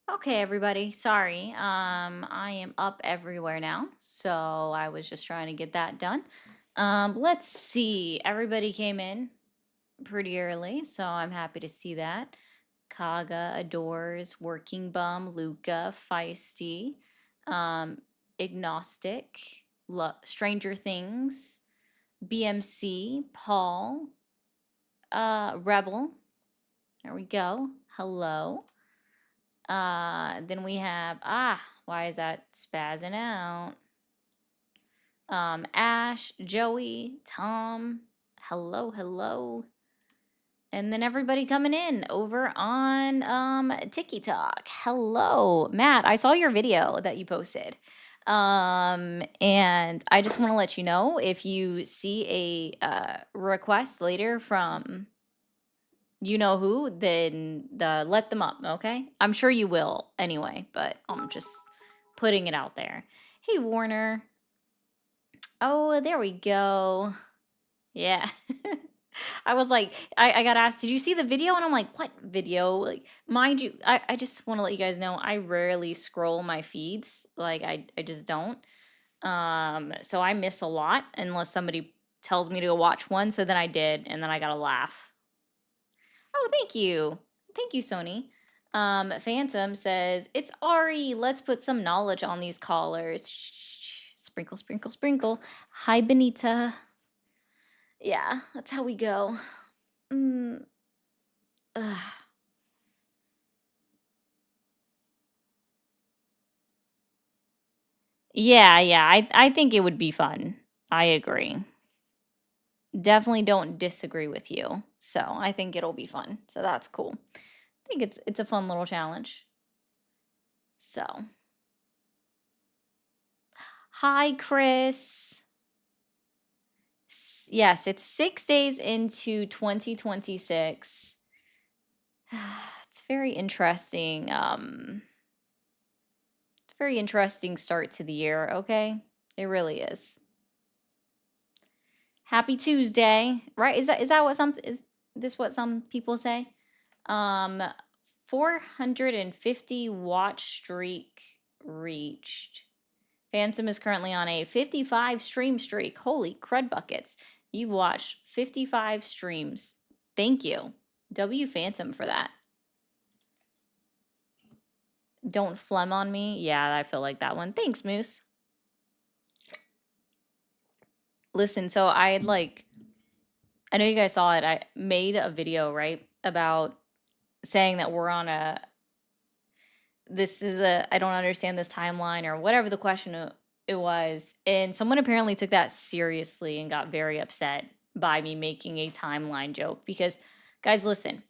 Okay, everybody. Sorry. I am up everywhere now, so I was just trying to get that done. Let's see. Everybody came in pretty early, so I'm happy to see that. Kaga, Adores, Working Bum, Luca, Feisty, um, Agnostic, Stranger Things, BMC, Paul, Rebel. There we go. Hello. Then we have, why is that spazzing out? Ash, Joey, Tom, hello, hello. And then everybody coming in over on TikTok. Hello, Matt. I saw your video that you posted. And I just want to let you know if you see a request later from you know who, then let them up, okay? I'm sure you will anyway, but I'm just putting it out there. Hey, Warner. Oh, there we go. Yeah. I was like, I got asked, did you see the video? And I'm like, what video? Like, mind you, I just want to let you guys know I rarely scroll my feeds. Like, I just don't. So I miss a lot unless somebody tells me to go watch one. So then I did, and then I got a laugh. Oh, thank you. Thank you, Sony. Phantom says, it's Ari. Let's put some knowledge on these callers. Shh, sprinkle, sprinkle, sprinkle. Hi, Benita. Yeah, that's how we go. Mm, ugh. Yeah, I think it would be fun. I agree. Definitely don't disagree with you. So I think it'll be fun. So that's cool. I think it's a fun little challenge. So, hi, Chris. Yes, it's 6 days into 2026. It's very interesting. It's a very interesting start to the year, okay? It really is. Happy Tuesday, right? Is that what some is this what some people say? Um 450 watch streak reached. Phantom is currently on a 55 stream streak. Holy crud buckets. You've watched 55 streams. Thank you. W Phantom for that. Don't phlegm on me. Yeah, I feel like that one. Thanks, Moose. Listen, so I had I know you guys saw it. I made a video, right, about saying that we're on a I don't understand this timeline or whatever the question it was. And someone apparently took that seriously and got very upset by me making a timeline joke because, guys, listen,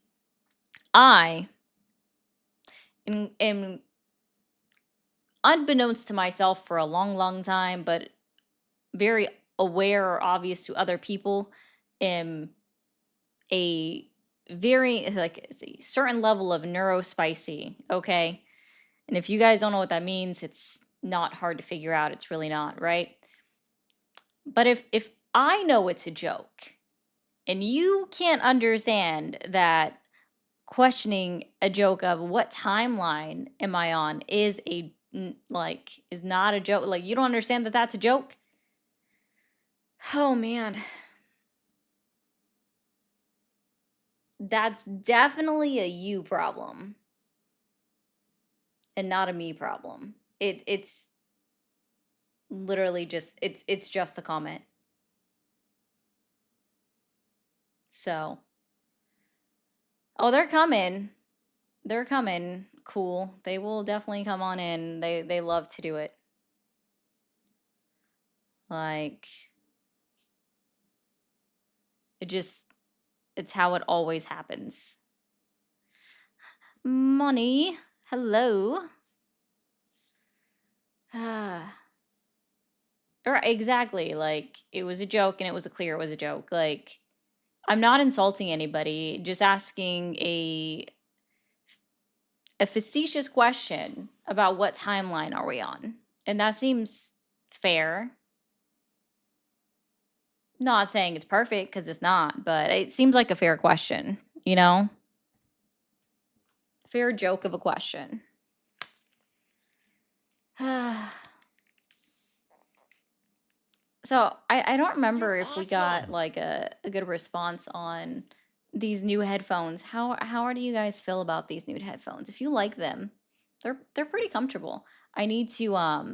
I am unbeknownst to myself for a long, long time, but very aware or obvious to other people, am a very, like, it's a certain level of neurospicy, okay? And if you guys don't know what that means, it's not hard to figure out. It's really not, right? But if I know it's a joke and you can't understand that questioning a joke of what timeline am I on is is not a joke, like you don't understand that that's a joke. Oh man. That's definitely a you problem and not a me problem. It's literally just it's just a comment. So, oh, they're coming. They're coming. Cool. They will definitely come on in. They love to do it. Like it's how it always happens. Money. Hello. Or exactly. Like it was a joke and it was clear it was a joke. Like I'm not insulting anybody, just asking a facetious question about what timeline are we on. And that seems fair. Not saying it's perfect because it's not, but it seems like a fair question, you know? Fair joke of a question. So I don't remember You're if we got awesome. like a good response on these new headphones. How do you guys feel about these new headphones? If you like them, they're pretty comfortable. I need to I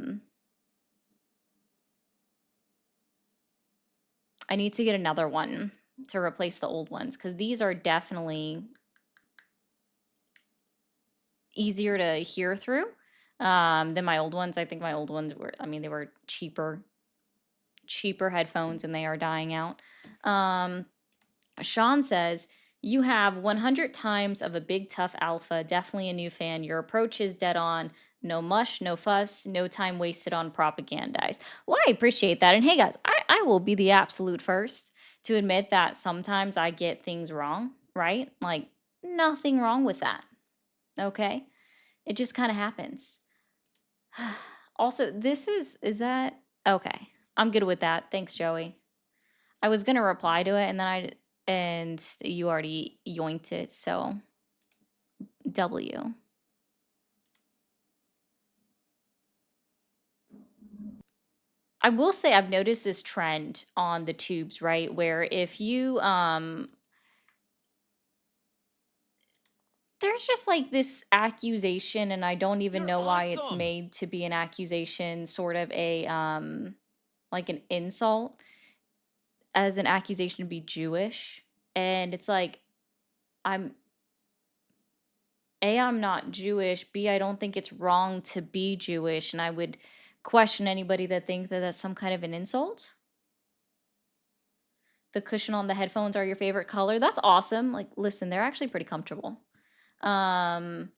need to get another one to replace the old ones because these are definitely easier to hear through than my old ones. I think my old ones were, I mean, they were cheaper headphones and they are dying out. Um, Sean says, you have 100 times of a big tough alpha, definitely a new fan. Your approach is dead on. No mush, no fuss, no time wasted on propagandize. Well, I appreciate that. And hey, guys, I will be the absolute first to admit that sometimes I get things wrong, right? Like, nothing wrong with that. Okay? It just kind of happens. Also, is that okay? I'm good with that. Thanks, Joey. I was gonna reply to it and you already yoinked it, so W. I will say I've noticed this trend on the tubes, right? Where if you there's just like this accusation and I don't even You're know why it's awesome. made to be an accusation, sort of a like an insult as an accusation to be Jewish. And it's like I'm I'm not Jewish. B, I don't think it's wrong to be Jewish, and I would question anybody that thinks that that's some kind of an insult. The cushion on the headphones are your favorite color. That's awesome. Like, listen, they're actually pretty comfortable. Um,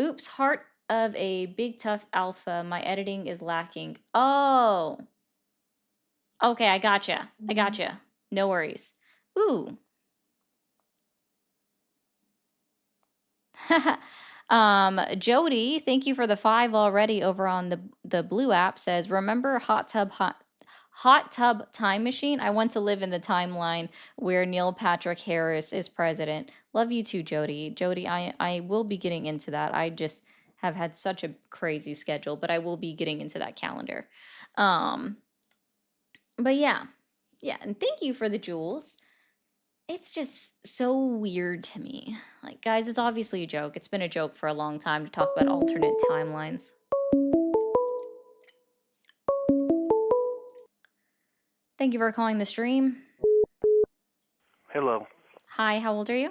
oops, heart of a big tough alpha. My editing is lacking. Oh, okay, I gotcha. I gotcha. No worries. Ooh. Jody, thank you for the 5 already over on the Blue app. Says, remember hot tub time machine? I want to live in the timeline where Neil Patrick Harris is president. Love you too, Jody. Jody, I will be getting into that. I just have had such a crazy schedule, but I will be getting into that calendar. Um, but yeah. Yeah, and thank you for the jewels. It's just so weird to me. Like, guys, it's obviously a joke. It's been a joke for a long time to talk about alternate timelines. Thank you for calling the stream. Hello. Hi, how old are you?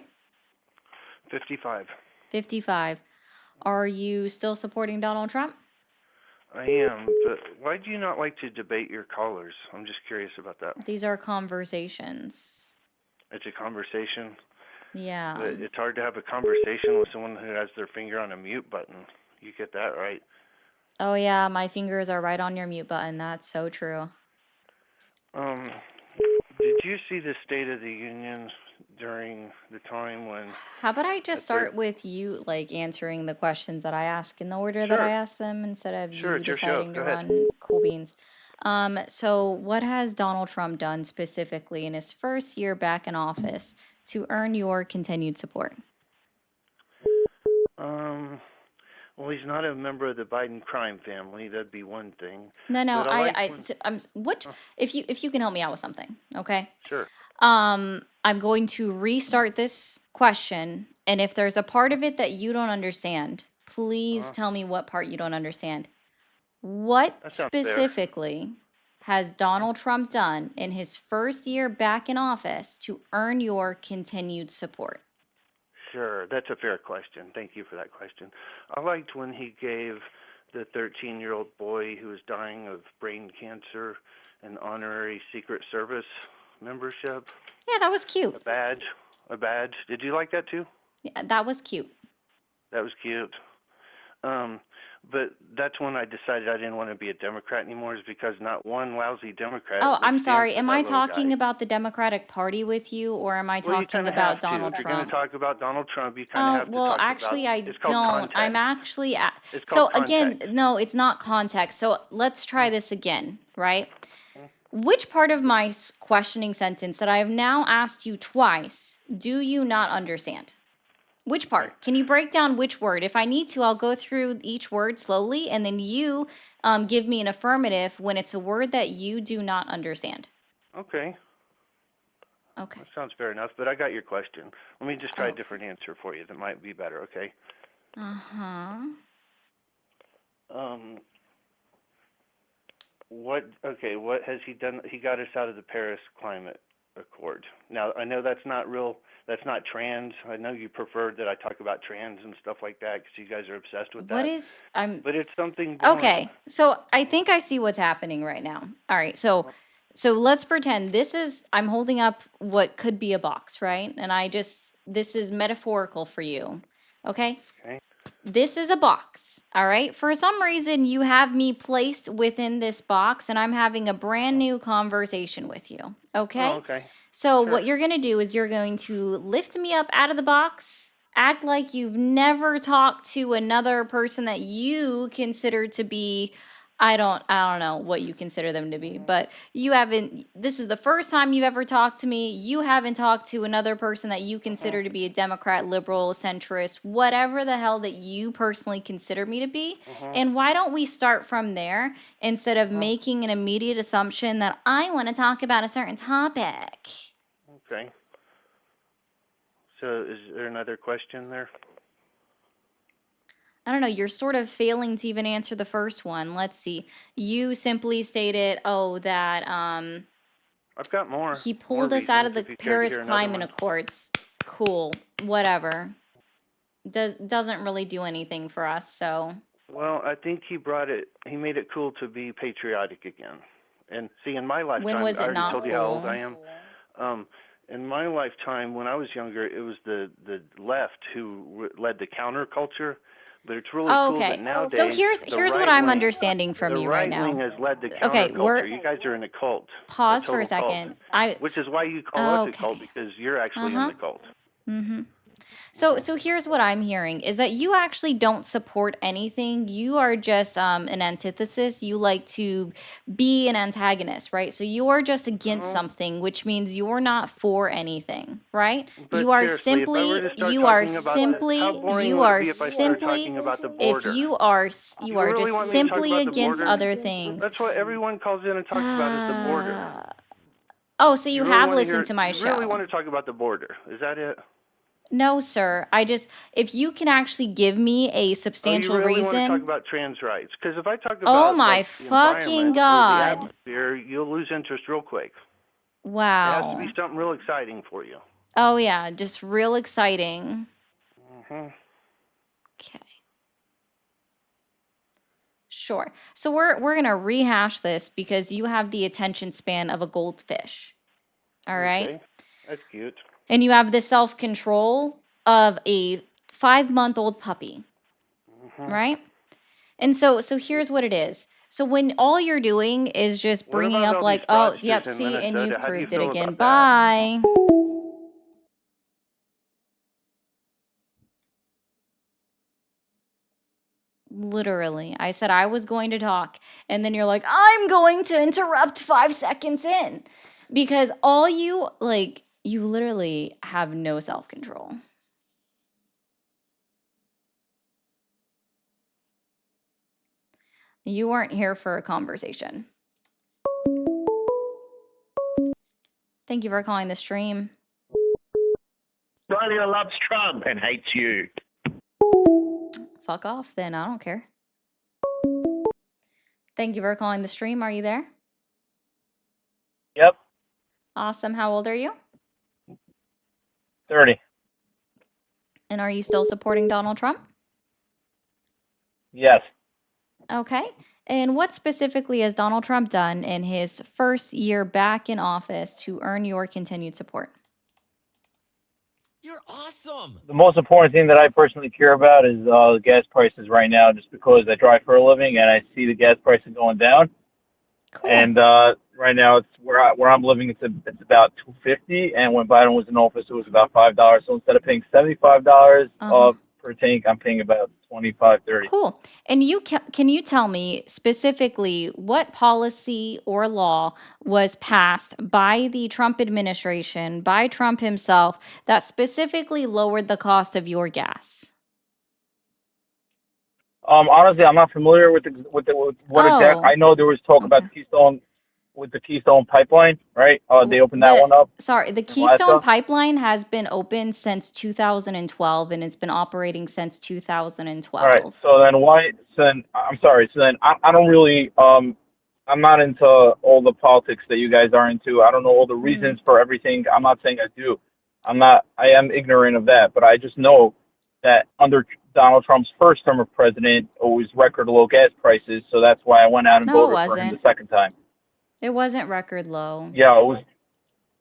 55. 55. Are you still supporting Donald Trump? I am, but why do you not like to debate your callers? I'm just curious about that. These are conversations. It's a conversation, Yeah. but it's hard to have a conversation with someone who has their finger on a mute button. You get that right? Oh, yeah, my fingers are right on your mute button. That's so true. Um, did you see the State of the Union during the time when How about I a just third? start with you, like, answering the questions that I ask in the order that I Sure, ask them instead of sure, you it's your show. deciding Go to ahead. run cool beans? So what has Donald Trump done specifically in his first year back in office to earn your continued support? Um, well, he's not a member of the Biden crime family. That'd be one thing. No, no, But I liked when. what Oh, if you can help me out with something, okay? sure. I'm going to restart this question, and if there's a part of it that you don't understand, please Uh, tell me what part you don't understand. What that sounds fair. specifically has Donald Trump done in his first year back in office to earn your continued support? Sure, that's a fair question. Thank you for that question. I liked when he gave the 13-year-old boy who was dying of brain cancer an honorary Secret Service membership, Yeah, that was cute. a badge. A badge. Did you like that too? Yeah, that was cute. That was cute. Um, but that's when I decided I didn't want to be a Democrat anymore, is because not one lousy Democrat Oh, would I'm stand sorry. for Am that I little talking guy. about the Democratic Party with you, or am I Well, you talking kind of have about to. Donald If you're going to Trump? talk about Donald Trump, you kind of Oh, have to well, talk about. actually, I It's called don't. I'm context. actually, It's called so again, context. no, it's not context. So let's try Mm, this again, right? mm. Which part of my questioning sentence that I have now asked you twice do you not understand? Which part? Can you break down which word? If I need to, I'll go through each word slowly, and then you give me an affirmative when it's a word that you do not understand. Okay, Okay. that sounds fair enough, but I got your question. Let me just try a Okay. different answer for you that might be better, okay? Uh-huh. What has he done? He got us out of the Paris Climate Accord. Now, I know that's not trans. I know you preferred that I talk about trans and stuff like that because you guys are obsessed with What that. is I'm But it's something boring. Okay. So I think I see what's happening right now. All right. So let's pretend I'm holding up what could be a box, right? And this is metaphorical for you. Okay? Okay. This is a box, all right? For some reason, you have me placed within this box, and I'm having a brand new conversation with you, okay? Oh, okay. So, Sure. what you're gonna do is you're going to lift me up out of the box, act like you've never talked to another person that you consider to be, I don't know what you consider them to be, but you haven't, this is the first time you've ever talked to me. You haven't talked to another person that you consider to be a Democrat, liberal, centrist, whatever the hell that you personally consider me to be. And why don't we start from there instead of making an immediate assumption that I want to talk about a certain topic? Okay. So, is there another question there? I don't know, you're sort of failing to even answer the first one. Let's see. You simply stated, that I've got more. he More pulled us out of reasons the if you care to Paris hear another Climate one. Accords. Cool. Whatever. Doesn't really do anything for us, so. Well, I think he made it cool to be patriotic again. And see, in my lifetime, When was I it already not told you how old I cool? am. In my lifetime, when I was younger, it was the left who led the counterculture. But it's really Oh, cool that okay. nowadays So here's what I'm understanding from the you right right wing now. has led the Okay, counterculture. You guys are in a cult, a pause for a total cult, second. which is why you call us a cult, Okay. because you're actually in the cult. Mm-hmm. So here's what I'm hearing is that you actually don't support anything. You are just an antithesis. You like to be an antagonist, right? So you are just against something, which means you're not for anything, right? But You are seriously, if I were simply to start you are talking about how simply boring you would it are be if I started simply talking about the if border? you are You really just want me to talk simply about the against border? other things. That's what everyone calls in and talks about is the border. Oh, so you You really have want to listened to my you really show. want to talk about the border. Is that it? No, sir. If you can actually give me a Oh, you substantial really want to talk reason. about trans rights? Because if I talk Oh about my like the fucking environment or the God. atmosphere, you'll lose interest real quick. It has to Wow. be something real exciting for you. Oh yeah, just real exciting. Mhm. Okay. Sure. So we're going to rehash this because you have the attention span of a goldfish. All right? Okay. That's cute. And you have the self-control of a 5-month-old puppy, right? And so here's what it is. So when all you're doing is just What bringing about up all these like, oh, fraudsters yep, in see, and Minnesota? you've How do you proved it feel again. about that? Bye. Literally. I said I was going to talk, and then you're like, I'm going to interrupt 5 seconds in. Because you literally have no self-control. You weren't here for a conversation. Thank you for calling the stream. Australia loves Trump and hates you. Fuck off then, I don't care. Thank you for calling the stream. Are you there? Yep, Awesome. How old are you? 30. And are you still supporting Donald Trump? Yes. Okay. And what specifically has Donald Trump done in his first year back in office to earn your continued support? You're awesome. The most important thing that I personally care about is the gas prices right now, just because I drive for a living and I see the gas prices going down. Cool. And right now, it's where I'm living. It's about $2.50, and when Biden was in office, it was about $5. So instead of paying $75 per tank, I'm paying about 25, 30. Cool. And can you tell me specifically what policy or law was passed by the Trump administration, by Trump himself, that specifically lowered the cost of your gas? Honestly, I'm not familiar with with what exact. Oh, I know there was talk about okay. the Keystone pipeline, right? They opened that one up The in Keystone Alaska. Pipeline has been open since 2012 and it's been operating since All right. 2012. So then why? So then I'm sorry. So then I don't really I'm not into all the politics that you guys are into. I don't know all the Mhm. reasons for everything. I'm not saying I do. I'm not. I am ignorant of that, but I just know that under Donald Trump's first term of president, it was record low gas prices. So that's why I went out and No, it voted for him the wasn't. second time. It wasn't record low. Yeah, it was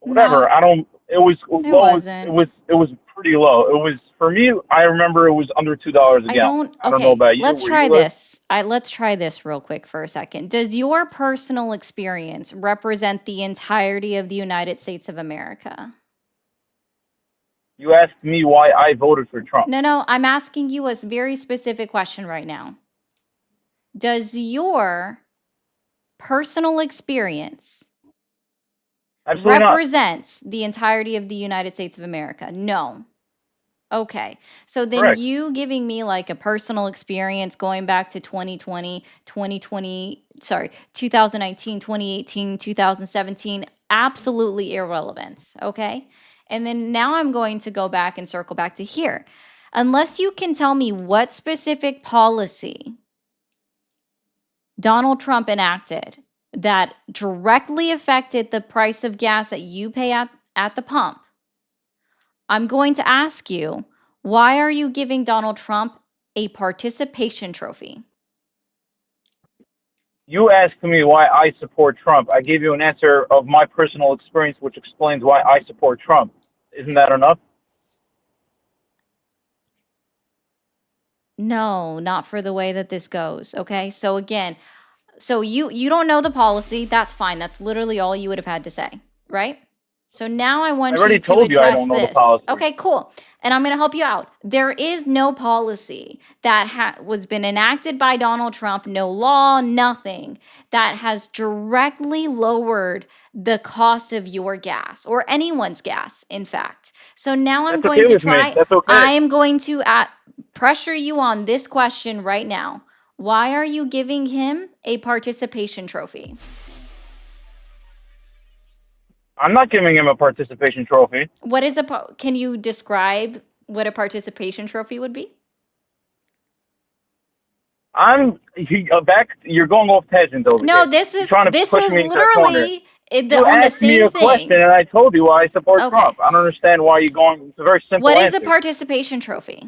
No, whatever. I don't. It was it low. wasn't. It was pretty low. It was for me. I remember it was under $2 a I gallon. don't. I don't know Okay, about you. let's Where try you live? this. Let's try this real quick for a second. Does your personal experience represent the entirety of the United States of America? You asked me why I voted for Trump. No, I'm asking you a very specific question right now. Does your personal experience Absolutely not. represents the entirety of the United States of America? No. Okay. So then Correct. you giving me like a personal experience going back to 2020, 2019, 2018, 2017, absolutely irrelevant. Okay. And then now I'm going to go back and circle back to here. Unless you can tell me what specific policy Donald Trump enacted that directly affected the price of gas that you pay at the pump, I'm going to ask you, why are you giving Donald Trump a participation trophy? You asked me why I support Trump. I gave you an answer of my personal experience, which explains why I support Trump. Isn't that enough? No, not for the way that this goes. Okay. So again, you don't know the policy. That's fine. That's literally all you would have had to say, right? So now I I want you already to told you I address don't know the this. policy. Okay, cool. And I'm going to help you out. There is no policy that was been enacted by Donald Trump, no law, nothing that has directly lowered the cost of your gas or anyone's gas, in fact. So now I'm That's going okay to with me. try. That's okay. I am going to pressure you on this question right now. Why are you giving him a participation trophy? I'm not giving him a participation trophy. What is can you describe what a participation trophy would be? You're going off tangent over No, here. this You're is trying to this push is me into a corner. literally You on the asked me same a question, thing. and I told you why I support Okay. Trump. I don't understand why you're going. It's a very simple What is answer. a participation trophy?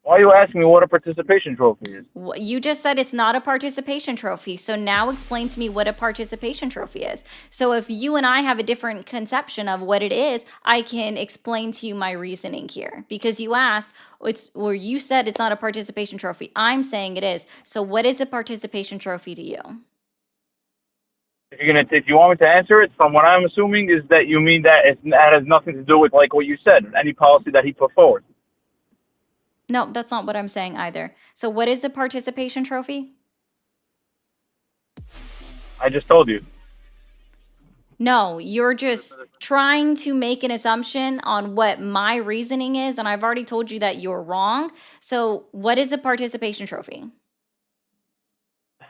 Why are you asking me what a participation trophy is? You just said it's not a participation trophy. So now explain to me what a participation trophy is. So if you and I have a different conception of what it is, I can explain to you my reasoning here. Because you asked, you said it's not a participation trophy. I'm saying it is. So what is a participation trophy to you? If you want me to answer it, from what I'm assuming is that you mean that that has nothing to do with like what you said, any policy that he put forward. No, that's not what I'm saying either. So what is the participation trophy? I just told you. No, you're just trying to make an assumption on what my reasoning is, and I've already told you that you're wrong. So what is a participation trophy?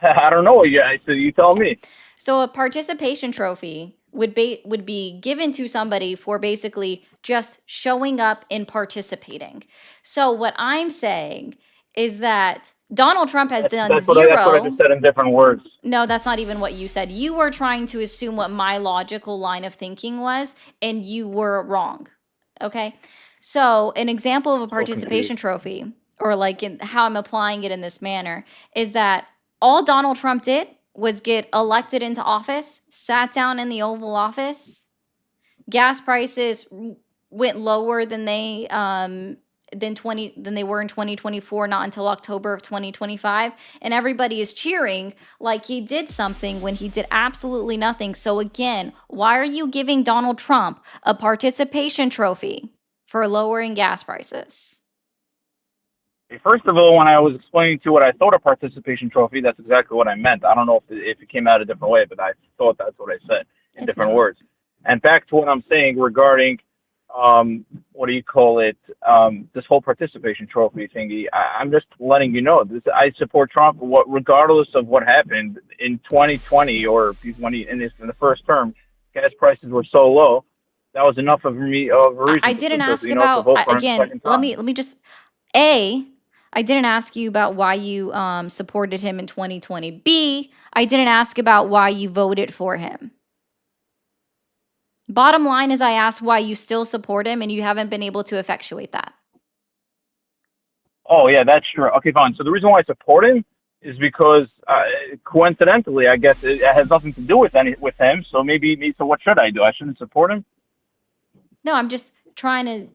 I don't know. So you tell me. So a participation trophy would be given to somebody for basically just showing up and participating. So what I'm saying is that Donald Trump has done That's zero. what I just said in different words. No, that's not even what you said. You were trying to assume what my logical line of thinking was, and you were wrong. Okay? So an example of a participation trophy, or like how I'm applying it in this manner, is that all Donald Trump did was get elected into office, sat down in the Oval Office. Gas prices went lower than they were in 2024, not until October of 2025, and everybody is cheering like he did something when he did absolutely nothing. So again, why are you giving Donald Trump a participation trophy for lowering gas prices? First of all, when I was explaining to what I thought a participation trophy, that's exactly what I meant. I don't know if it came out a different way, but I thought that's what I said in It's different not. words. And back to what I'm saying regarding, what do you call it? This whole participation trophy thingy. I'm just letting you know this. I support Trump, regardless of what happened in 2020 or when in the first term, gas prices were so low. That was enough of me of a reason I didn't ask to about vote for him the again. second Let time. me just I didn't ask you about why you supported him in 2020. B, I didn't ask about why you voted for him. Bottom line is I asked why you still support him and you haven't been able to effectuate that. Oh yeah, that's true. Okay, fine. So the reason why I support him is because coincidentally, I guess it has nothing to do with him. So maybe. So what should I do? I shouldn't support him. No, I'm just trying to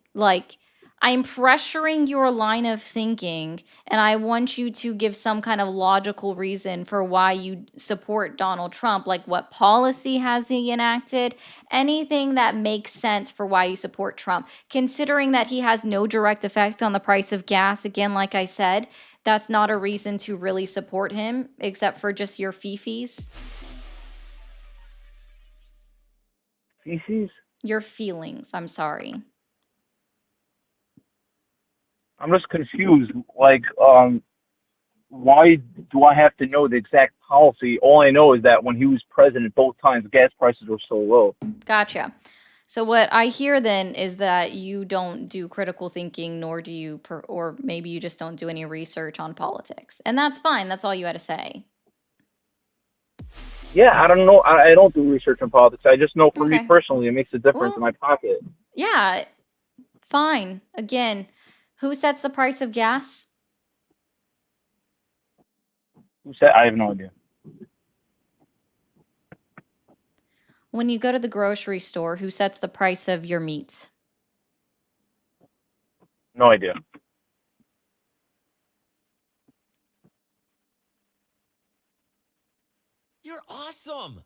I'm pressuring your line of thinking and I want you to give some kind of logical reason for why you support Donald Trump, like what policy has he enacted, anything that makes sense for why you support Trump. Considering that he has no direct effect on the price of gas, again, like I said, that's not a reason to really support him except for just your fifis. Feces? Your feelings, I'm sorry. I'm just confused. Like, why do I have to know the exact policy? All I know is that when he was president, both times gas prices were so low. Gotcha. So what I hear then is that you don't do critical thinking, nor do you, or maybe you just don't do any research on politics, and that's fine. That's all you had to say. Yeah, I don't know. I don't do research on politics. I just know for me Okay. personally, it makes a difference in Well, my pocket. yeah, fine. Again, who sets the price of gas? Who said? I have no idea. When you go to the grocery store, who sets the price of your meat? No idea. You're awesome.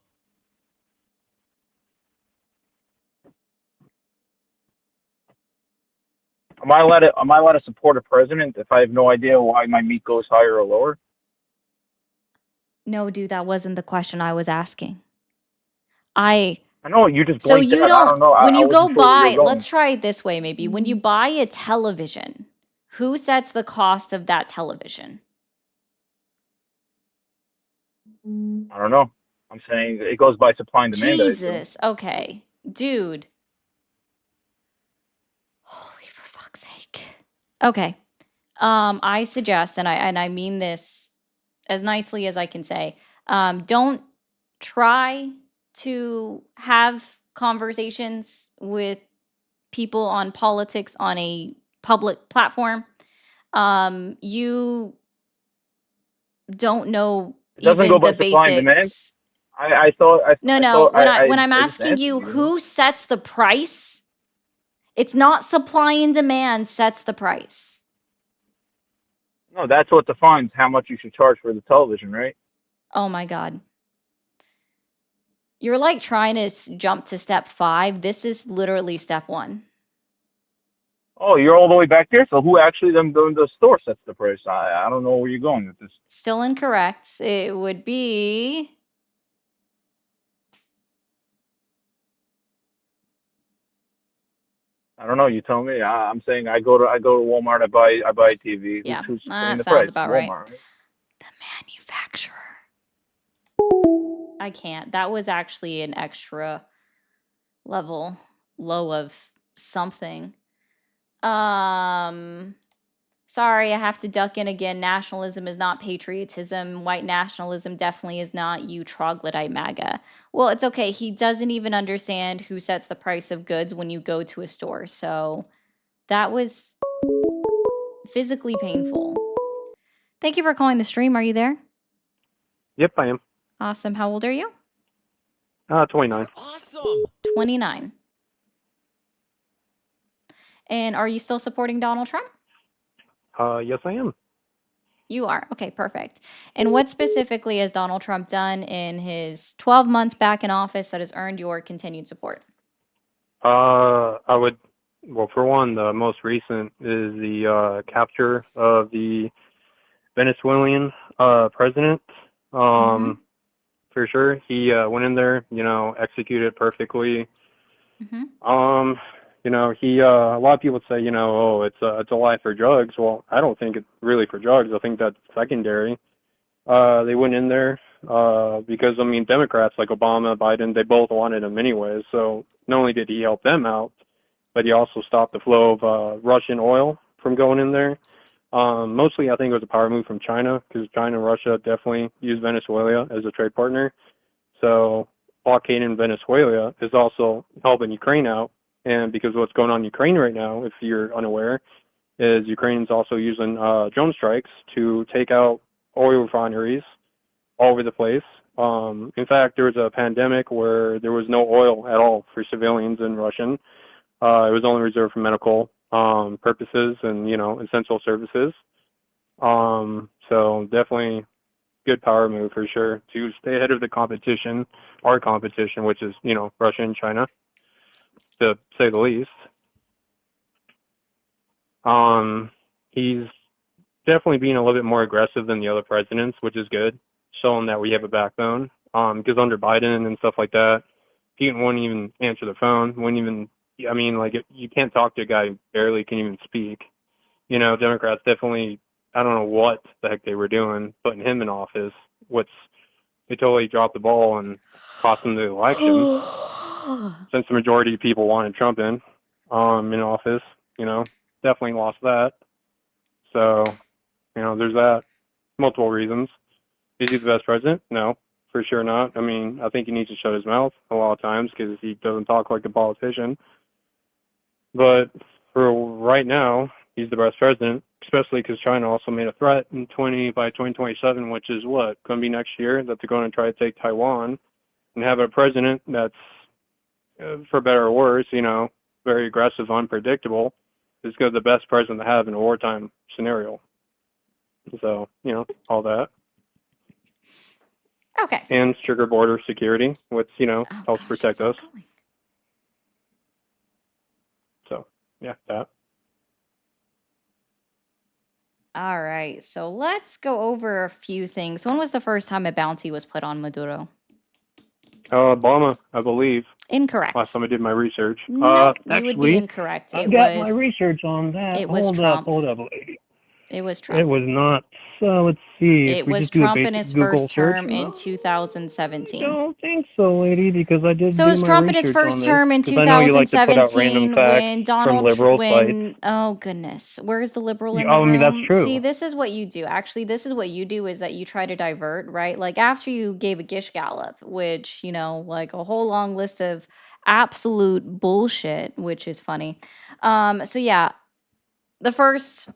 Am I allowed to support a president if I have no idea why my meat goes higher or lower? No, dude, that wasn't the question I was asking. I I know you just So blinked you out. I don't, don't know. when I you go wasn't sure where you were buy, going. let's try it this way maybe. When you buy a television, who sets the cost of that television? I don't know. I'm saying it goes by supply and demand, I assume. Jesus. Okay. Dude. Holy for fuck's sake. Okay. I suggest, and I mean this as nicely as I can say, don't try to have conversations with people on politics on a public platform. You don't know It doesn't go even the by supply and demand. basics. I thought No. When I'm I just asking answered you you. who sets the price, it's not supply and demand sets the price. No, that's what defines how much you should charge for the television, right? Oh my God. You're like trying to jump to step 5. This is literally step 1. Oh, you're all the way back there. So who actually the store sets the price? I don't know where you're going with this. Still incorrect. It would be I don't know. You tell me. I'm saying I go to Walmart. I buy a TV. yeah, Who's setting that the sounds price? about right. Walmart, right? The manufacturer. I can't. That was actually an extra level low of something. Sorry, I have to duck in again. Nationalism is not patriotism. White nationalism definitely is not you troglodyte MAGA. Well, it's okay. He doesn't even understand who sets the price of goods when you go to a store. So that was physically painful. Thank you for calling the stream. Are you there? Yep, I am. Awesome. How old are you? 29. You're awesome. 29. And are you still supporting Donald Trump? Yes, I am. You are. Okay, perfect. And what specifically has Donald Trump done in his 12 months back in office that has earned your continued support? I would Well, for one, the most recent is the capture of the Venezuelan president. Mm-hmm. For sure, he went in there, executed perfectly. Mm-hmm. He a lot of people say, oh, it's a lie for drugs. Well, I don't think it's really for drugs. I think that's secondary. They went in there because I mean Democrats like Obama, Biden, they both wanted him anyways. So not only did he help them out, but he also stopped the flow of Russian oil from going in there. Mostly, I think it was a power move from China because China and Russia definitely use Venezuela as a trade partner. So blockading Venezuela is also helping Ukraine out. And because what's going on in Ukraine right now, if you're unaware, is Ukraine's also using drone strikes to take out oil refineries all over the place. In fact, there was a pandemic where there was no oil at all for civilians in Russia. It was only reserved for medical purposes and, essential services. So definitely good power move for sure to stay ahead of the competition, our competition, which is, Russia and China, to say the least. He's definitely being a little bit more aggressive than the other presidents, which is good, showing that we have a backbone. Because under Biden and stuff like that, he wouldn't even answer the phone, you can't talk to a guy who barely can even speak. Democrats definitely, I don't know what the heck they were doing, putting him in office, they totally dropped the ball and cost him the election. Since the majority of people wanted Trump in office, definitely lost that. So, there's that. Multiple reasons. Is he the best president? No, for sure not. I mean, I think he needs to shut his mouth a lot of times because he doesn't talk like a politician. But for right now, he's the best president, especially because China also made a threat by 2027, which is what? Going to be next year, that they're going to try to take Taiwan and have a president that's, for better or worse, very aggressive, unpredictable, is good, the best president to have in a wartime scenario. So, all that. Okay. And stricter border security, which, helps gosh, protect it's us. not going. So, yeah, that. All right. So let's go over a few things. When was the first time a bounty was put on Maduro? Obama, I believe. Incorrect. Last time I did my research. No, you would be Actually, incorrect. I've got my research on that. It was Hold Trump. up, lady. It was Trump. It was not. So let's see. It If we was just do a Trump in basic his Google first search. term in I 2017. don't think so, lady, because I did So it do was my Trump in his research first on this. term in 'Cause I know you like to put out random 2017 facts when from Donald liberal sites. when oh goodness, where's the liberal in the I mean, that's room? true. See, this is what you do. Actually, this is what you do is that you try to divert, right? Like after you gave a Gish Gallop, which, like a whole long list of absolute bullshit, which is funny. So yeah, the first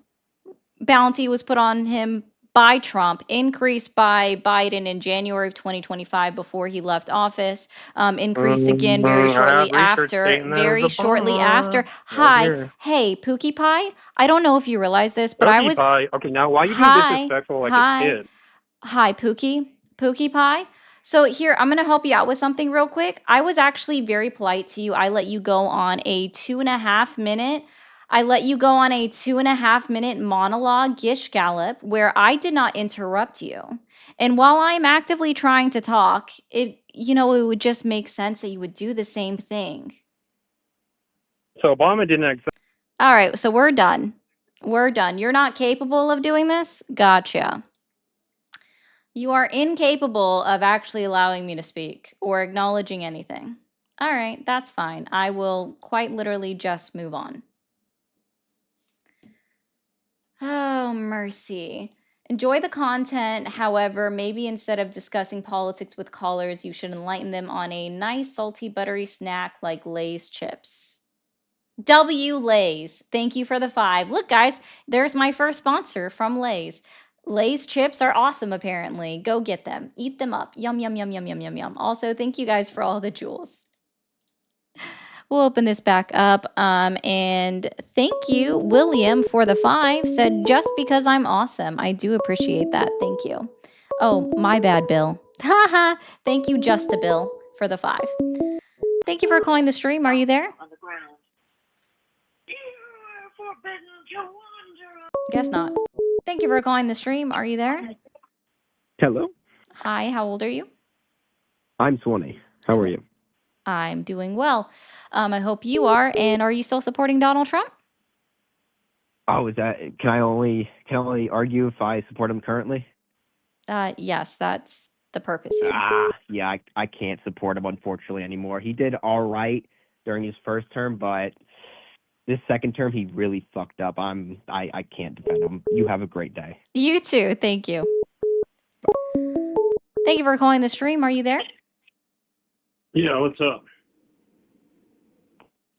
bounty was put on him by Trump, increased by Biden in January of 2025 before he left office, increased again very shortly after. Very shortly after. Hi, hey, Pookie Pie. I don't know if you realize this, but I was. Pie. Okay, now why are you being Hi, disrespectful like a hi, kid? hi, Pookie Pie. So here, I'm gonna help you out with something real quick. I was actually very polite to you. I let you go on a 2.5 minute. I let you go on a 2.5 minute monologue, Gish Gallop, where I did not interrupt you. And while I'm actively trying to talk, it would just make sense that you would do the same thing. So Obama didn't. All right, so we're done. We're done. You're not capable of doing this? Gotcha. You are incapable of actually allowing me to speak or acknowledging anything. All right, that's fine. I will quite literally just move on. Oh, mercy. Enjoy the content. However, maybe instead of discussing politics with callers, you should enlighten them on a nice, salty, buttery snack like Lay's chips. W Lay's. Thank you for the 5. Look, guys, there's my first sponsor from Lay's. Lay's chips are awesome, apparently. Go get them. Eat them up. Yum, yum, yum, yum, yum, yum, yum. Also, thank you guys for all the jewels. We'll open this back up. And thank you, William, for the 5. Said, just because I'm awesome. I do appreciate that. Thank you. Oh, my bad, Bill. Haha. Thank you, Just a Bill, for the 5. Thank you for calling the stream. Are you there? Guess not. Thank you for calling the stream. Are you there? Hello, Hi, how old are you? I'm Swanee. How are you? I'm doing well. I hope you are. And are you still supporting Donald Trump? Oh, is that? Can I only argue if I support him currently? Yes, that's the purpose here. Yeah, I can't support him unfortunately anymore. He did all right during his first term, but this second term he really fucked up. I can't defend him. You have a great day. You too. Thank you. Thank you for calling the stream. Are you there? Yeah, what's up?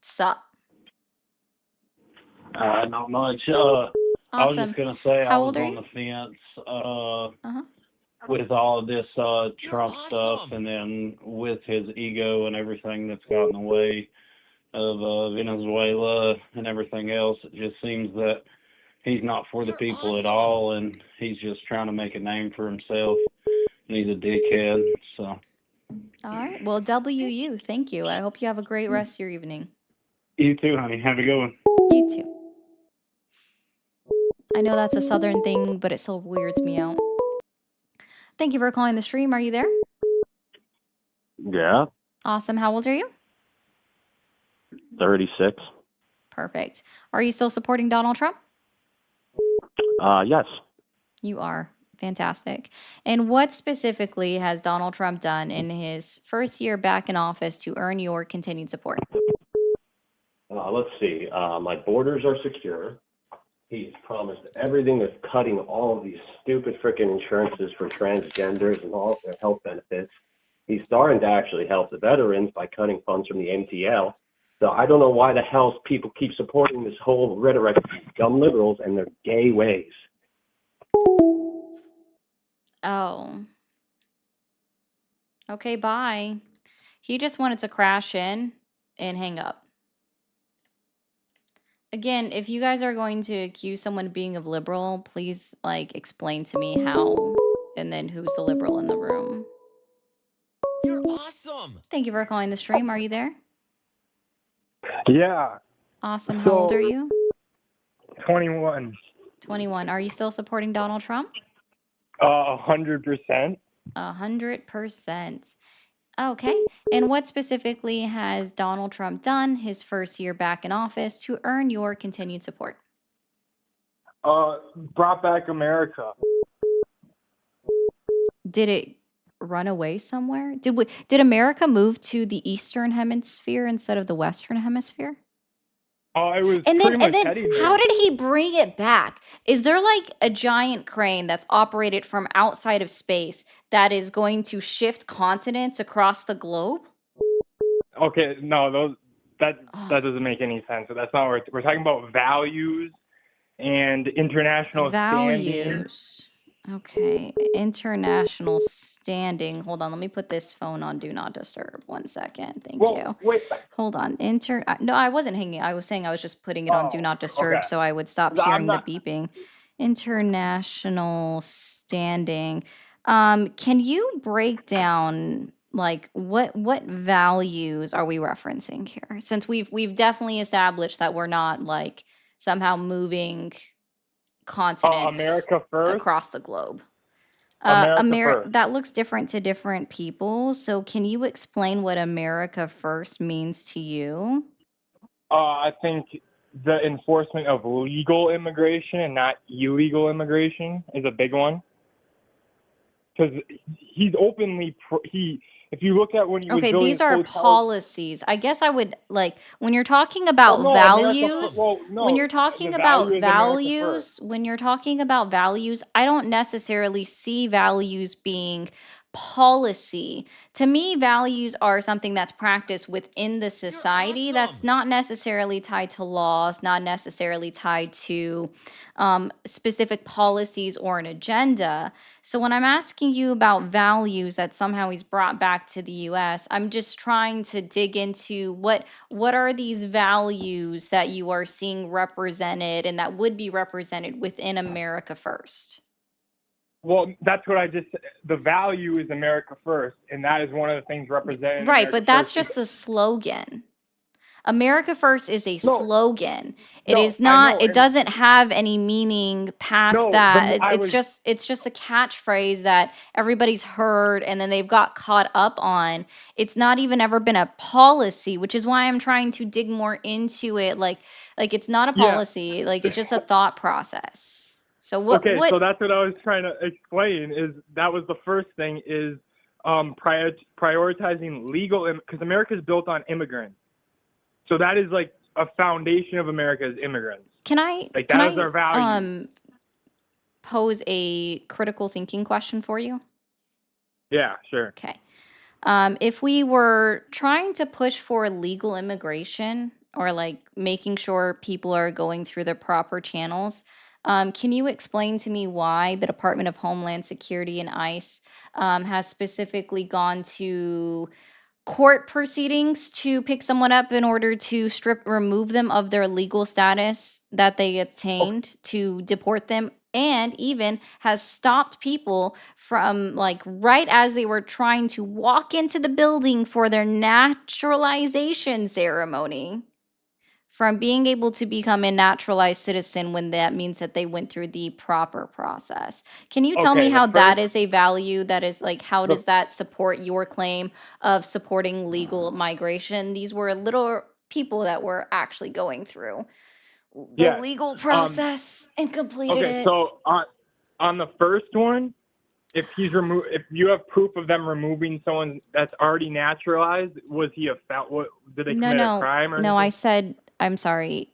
Sup. Not much. I was Awesome. just gonna say How I was old are on you? the fence Uh-huh. with all of this You're Trump stuff, awesome. and then with his ego and everything that's got in the way of Venezuela and everything else. It just seems that he's not for the You're people at awesome. all, and he's just trying to make a name for himself. And he's a dickhead. So All right. Well, WU. Thank you. I hope you have a great rest of your evening. you too, honey. Have a good one. You too. I know that's a southern thing, but it still weirds me out. Thank you for calling the stream. Are you there? Yeah, Awesome. How old are you? 36. Perfect. Are you still supporting Donald Trump? Yes. You are. Fantastic. And what specifically has Donald Trump done in his first year back in office to earn your continued support? Let's see. My borders are secure. He's promised everything that's cutting all of these stupid freaking insurances for transgenders and all of their health benefits. He's starting to actually help the veterans by cutting funds from the MTL. So I don't know why the hell people keep supporting this whole rhetoric of these dumb liberals and their gay ways. Oh. Okay, bye. He just wanted to crash in and hang up. Again, if you guys are going to accuse someone of being a liberal, please explain to me how and then who's the liberal in the room. You're awesome. Thank you for calling the stream. Are you there? Yeah, Awesome. How old So- are you? 21. 21. Are you still supporting Donald Trump? 100%. 100%. Okay. And what specifically has Donald Trump done his first year back in office to earn your continued support? Brought back America. Did it run away somewhere? Did America move to the Eastern Hemisphere instead of the Western Hemisphere? Oh, it was And pretty then, much heading there. how did he bring it back? Is there like a giant crane that's operated from outside of space that is going to shift continents across the globe? Okay, no, that doesn't make any sense. So that's not what we're talking about. Values and international standing. Values. Okay. International standing. Hold on. Let me put this phone on Do Not Disturb. 1 second. Thank you. Wait. Hold on. No, I wasn't hanging. I was saying I was just putting it on Do Oh, Not Disturb okay. so I would stop I'm hearing not- the beeping. International standing. Can you break down what values are we referencing here? Since we've definitely established that we're not somehow moving continents America first. across the globe. America first. That looks different to different people. So can you explain what America first means to you? I think the enforcement of legal immigration and not illegal immigration is a big one. Because he's openly if you look at when he was Okay, building these are hotels- policies. I guess I would when you're talking about Oh, no, America values. fir- well, no, When you're talking the about value is America values, first. when you're talking about values, I don't necessarily see values being policy. To me, values are something that's practiced within the society. That's awesome. not necessarily tied to laws, not necessarily tied to specific policies or an agenda. So when I'm asking you about values that somehow he's brought back to the US, I'm just trying to dig into what are these values that you are seeing represented and that would be represented within America First? Well, that's what I just said. The value is America first, and that is one of the things represented. in Right, America but that's First. just a slogan. America First is a No, slogan. It no, is I not, know, it and doesn't have any meaning past no, that. It's, I it's was just it's just a catchphrase that everybody's heard and then they've got caught up on. It's not even ever been a policy, which is why I'm trying to dig more into it. Like it's not a yeah. policy, like it's just a thought process. So Okay, what so that's what I was trying to explain. Is that was the first thing is prioritizing legal because America is built on immigrants. So that is like a foundation of America is immigrants. can I Like can that is I our value. pose a critical thinking question for you? Yeah, sure. Okay. If we were trying to push for legal immigration or like making sure people are going through the proper channels, can you explain to me why the Department of Homeland Security and ICE has specifically gone to court proceedings to pick someone up in order to remove them of their legal status that they Okay. obtained, to deport them, and even has stopped people from, like, right as they were trying to walk into the building for their naturalization ceremony, from being able to become a naturalized citizen when that means that they went through the proper process. Can you tell me Okay, how that is a value that is, like, how the does that support your claim of supporting legal migration? These were little people that were actually going through the yes. legal process and completed Okay, it. so on the first one, if you have proof of them removing someone that's already naturalized, was he what did they No, commit a no, crime or no, I anything? said, I'm sorry.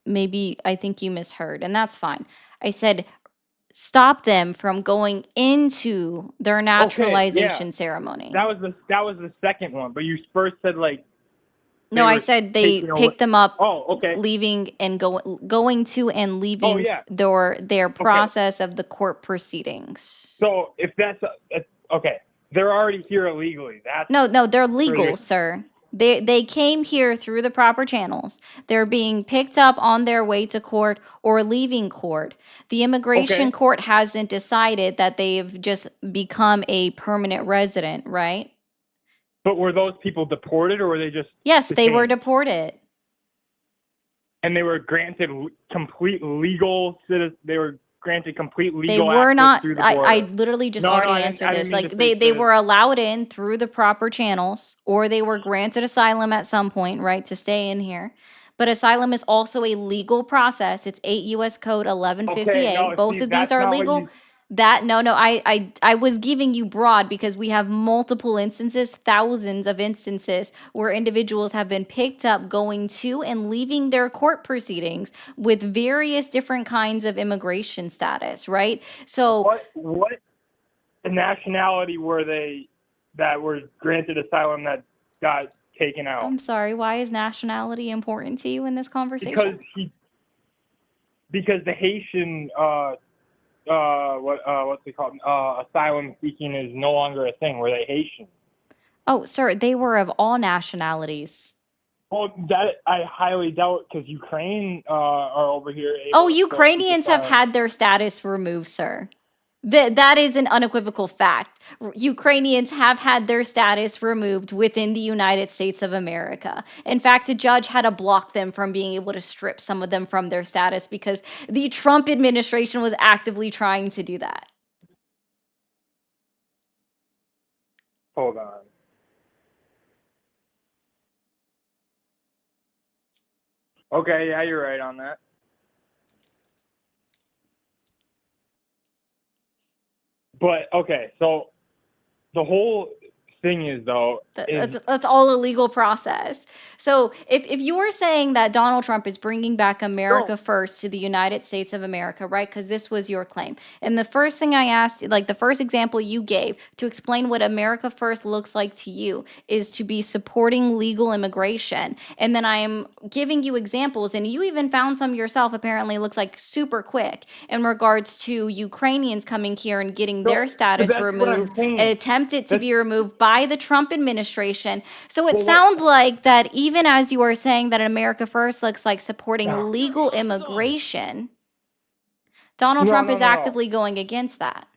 Maybe I think you misheard, and that's fine. I said stop them from going into their Okay, yeah. naturalization ceremony. That was the second one, but you first said like No, they I were said they taking away. picked them up, Oh, okay. leaving and going to and Oh, leaving yeah. their Okay. process of the court proceedings. So if that's okay, they're already here illegally. That's No, they're so legal, you're sir. They came here through the proper channels. They're being picked up on their way to court or leaving court. The immigration okay. court hasn't decided that they've just become a permanent resident, right? But were those people deported or were they just Yes, they were detained? deported. And they were granted complete legal They were granted complete They legal were access not. through the I border. literally just No, already I answered didn't this. mean Like to say they were allowed in through the proper channels, or they were granted asylum at some point, right, to stay in here. But asylum is also a legal process. It's 8 U.S. Code Okay, 1158. no, Both see, of these that's are not what legal. you. I was giving you broad because we have multiple instances, thousands of instances where individuals have been picked up going to and leaving their court proceedings with various different kinds of immigration status, right? So What nationality were they that were granted asylum that got taken out? I'm sorry, why is nationality important to you in this Because conversation? because the Haitian what's it called asylum seeking is no longer a thing. Were they Haitian? Oh, sir, they were of all nationalities. Well, that I highly doubt because Ukraine are over here. Oh, Able to still seek Ukrainians have asylum. had their status removed, sir. That is an unequivocal fact. Ukrainians have had their status removed within the United States of America. In fact, a judge had to block them from being able to strip some of them from their status because the Trump administration was actively trying to do that. Hold on. Okay, yeah, you're right on that. But okay, so the whole thing is though is That's all a legal process. So if you were saying that Donald Trump is bringing back America no, first to the United States of America, right? Because this was your claim. And the first thing I asked, like the first example you gave to explain what America first looks like to you is to be supporting legal immigration. And then I am giving you examples, and you even found some yourself, apparently, looks like super quick in regards to Ukrainians coming here and getting their but status that's what I'm removed, saying. attempted to That's be removed by the Trump administration. So it well, sounds like that even as you are saying that America First looks like supporting no, legal You're awesome. immigration, Donald Trump is no. actively going against that.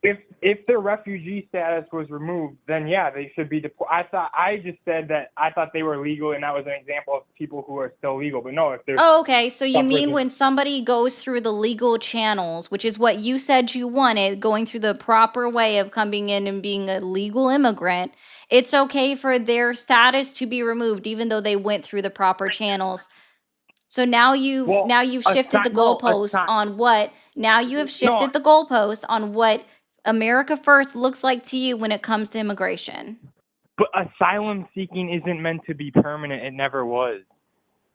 if their refugee status was removed, then yeah, they should be deported. I just said that I thought they were legal, and that was an example of people who are still legal. But no, if they're Oh, okay. So you mean suffering- when somebody goes through the legal channels, which is what you said you wanted, going through the proper way of coming in and being a legal immigrant, it's okay for their status to be removed, even though they went through the proper channels. So now you've shifted the goalposts on what now you have shifted the goalposts on what America First looks like to you when it comes to immigration. But asylum seeking isn't meant to be permanent. It never was.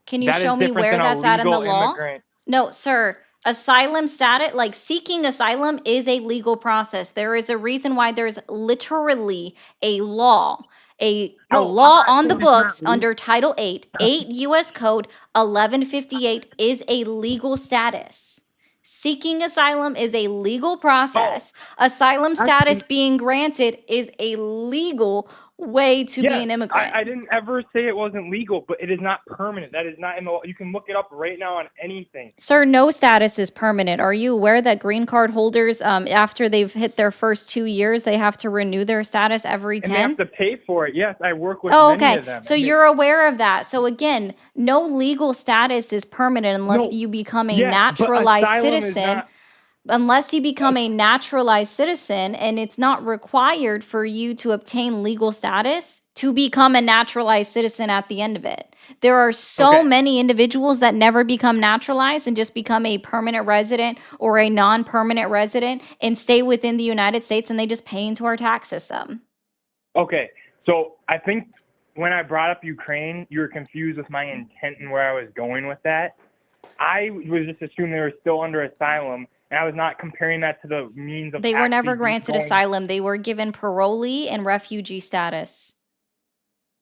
Can you That is show me different where than a that's at in the legal law? immigrant. No, sir. Asylum status, like seeking asylum, is a legal process. There is a reason why there's literally a law, a No, law I'm not on the saying it's not books under Title 8, 8 U.S. Code 1158 is a legal status. Seeking asylum is a legal process. Asylum status being granted is a legal way to be Yes, an immigrant. I didn't ever say it wasn't legal, but it is not permanent. That is not in the law. You can look it up right now on anything. Sir, no status is permanent. Are you aware that green card holders, after they've hit their first 2 years, they have to renew their status every And 10? they have to pay for it. Yes, I work with Oh, many okay. of them. So And they- you're aware of that. So again, no legal status is permanent unless No, you become a yes, but naturalized asylum is citizen. not- Unless you become a naturalized citizen, and it's not required for you to obtain legal status to become a naturalized citizen at the end of it. There are so Okay. many individuals that never become naturalized and just become a permanent resident or a non-permanent resident and stay within the United States, and they just pay into our tax system. Okay, so I think when I brought up Ukraine, you were confused with my intent and where I was going with that. I was just assuming they were still under asylum, and I was not comparing that to the means of. They were never actually granted going- asylum. They were given parolee and refugee status.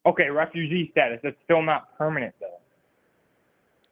Okay, refugee status. That's still not permanent though.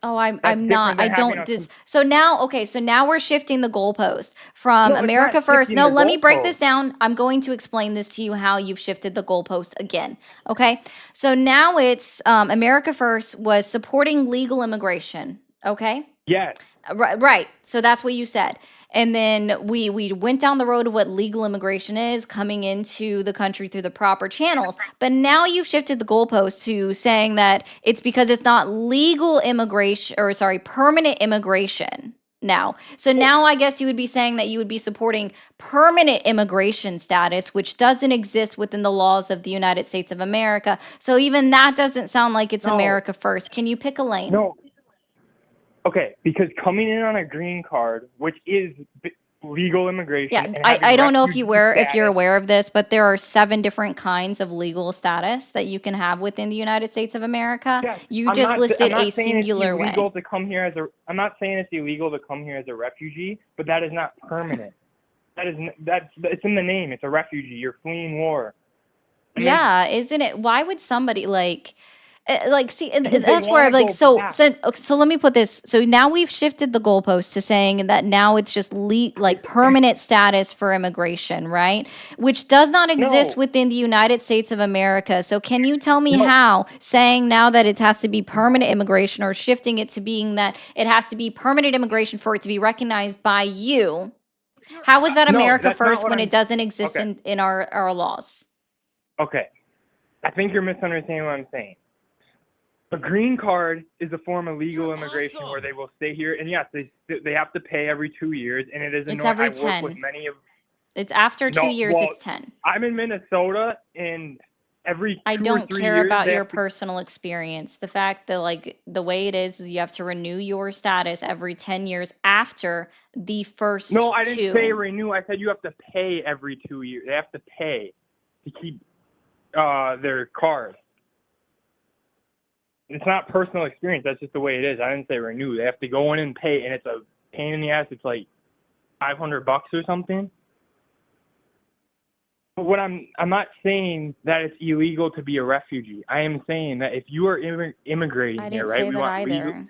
Oh, I'm That's not. different I than don't having a just. So now, okay, so now we're shifting the goalpost from No, it's America not First. shifting No, the let me break this goalpost. down. I'm going to explain this to you how you've shifted the goalpost again. Okay, so now it's America First was supporting legal immigration. Okay. Yes. Right. So that's what you said. And then we went down the road of what legal immigration is, coming into the country through the proper channels. But now you've shifted the goalpost to saying that it's because it's not legal immigration, or sorry, permanent immigration now. So now I guess you would be saying that you would be supporting permanent immigration status, which doesn't exist within the laws of the United States of America. So even that doesn't sound like it's No. America First. Can you pick a lane? No. Okay, because coming in on a green card, which is legal immigration. Yeah, and having I don't know if refugee if you're status- aware of this, but there are 7 different kinds of legal status that you can have within the United States of America. Yes, You I'm just not- listed I'm not a saying singular it's way. illegal to come here as a. I'm not saying it's illegal to come here as a refugee, but that is not permanent. It's in the name. It's a refugee. You're fleeing war. And then- Yeah, isn't it? Why would somebody see? And Because they that's where I'm wanna like, go back. so let me put this. So now we've shifted the goalpost to saying that now it's just permanent status for immigration, right? Which does not exist No. within the United States of America. So can you tell me No. how saying now that it has to be permanent immigration, or shifting it to being that it has to be permanent immigration for it to be recognized by you? How is that No, America that's not First what when I'm- it doesn't exist okay. in our laws? Okay, I think you're misunderstanding what I'm saying. A green card is a form of legal You're immigration where awesome. they will stay here, and yes, they have to pay every 2 years, and it is It's annoying. every I work with 10. many of. It's after 2 No, years, well, it's 10. I'm in Minnesota, and every I 2 or don't 3 care years, about they your have to- personal experience. The fact that the way it is you have to renew your status every 10 years after the first No, I didn't 2. say renew. I said you have to pay every 2 years. They have to pay to keep their card. It's not personal experience. That's just the way it is. I didn't say renew. They have to go in and pay, and it's a pain in the ass. It's like $500 or something. But what I'm not saying that it's illegal to be a refugee. I am saying that if you are immigrating I here, didn't right? say we that want either. legal.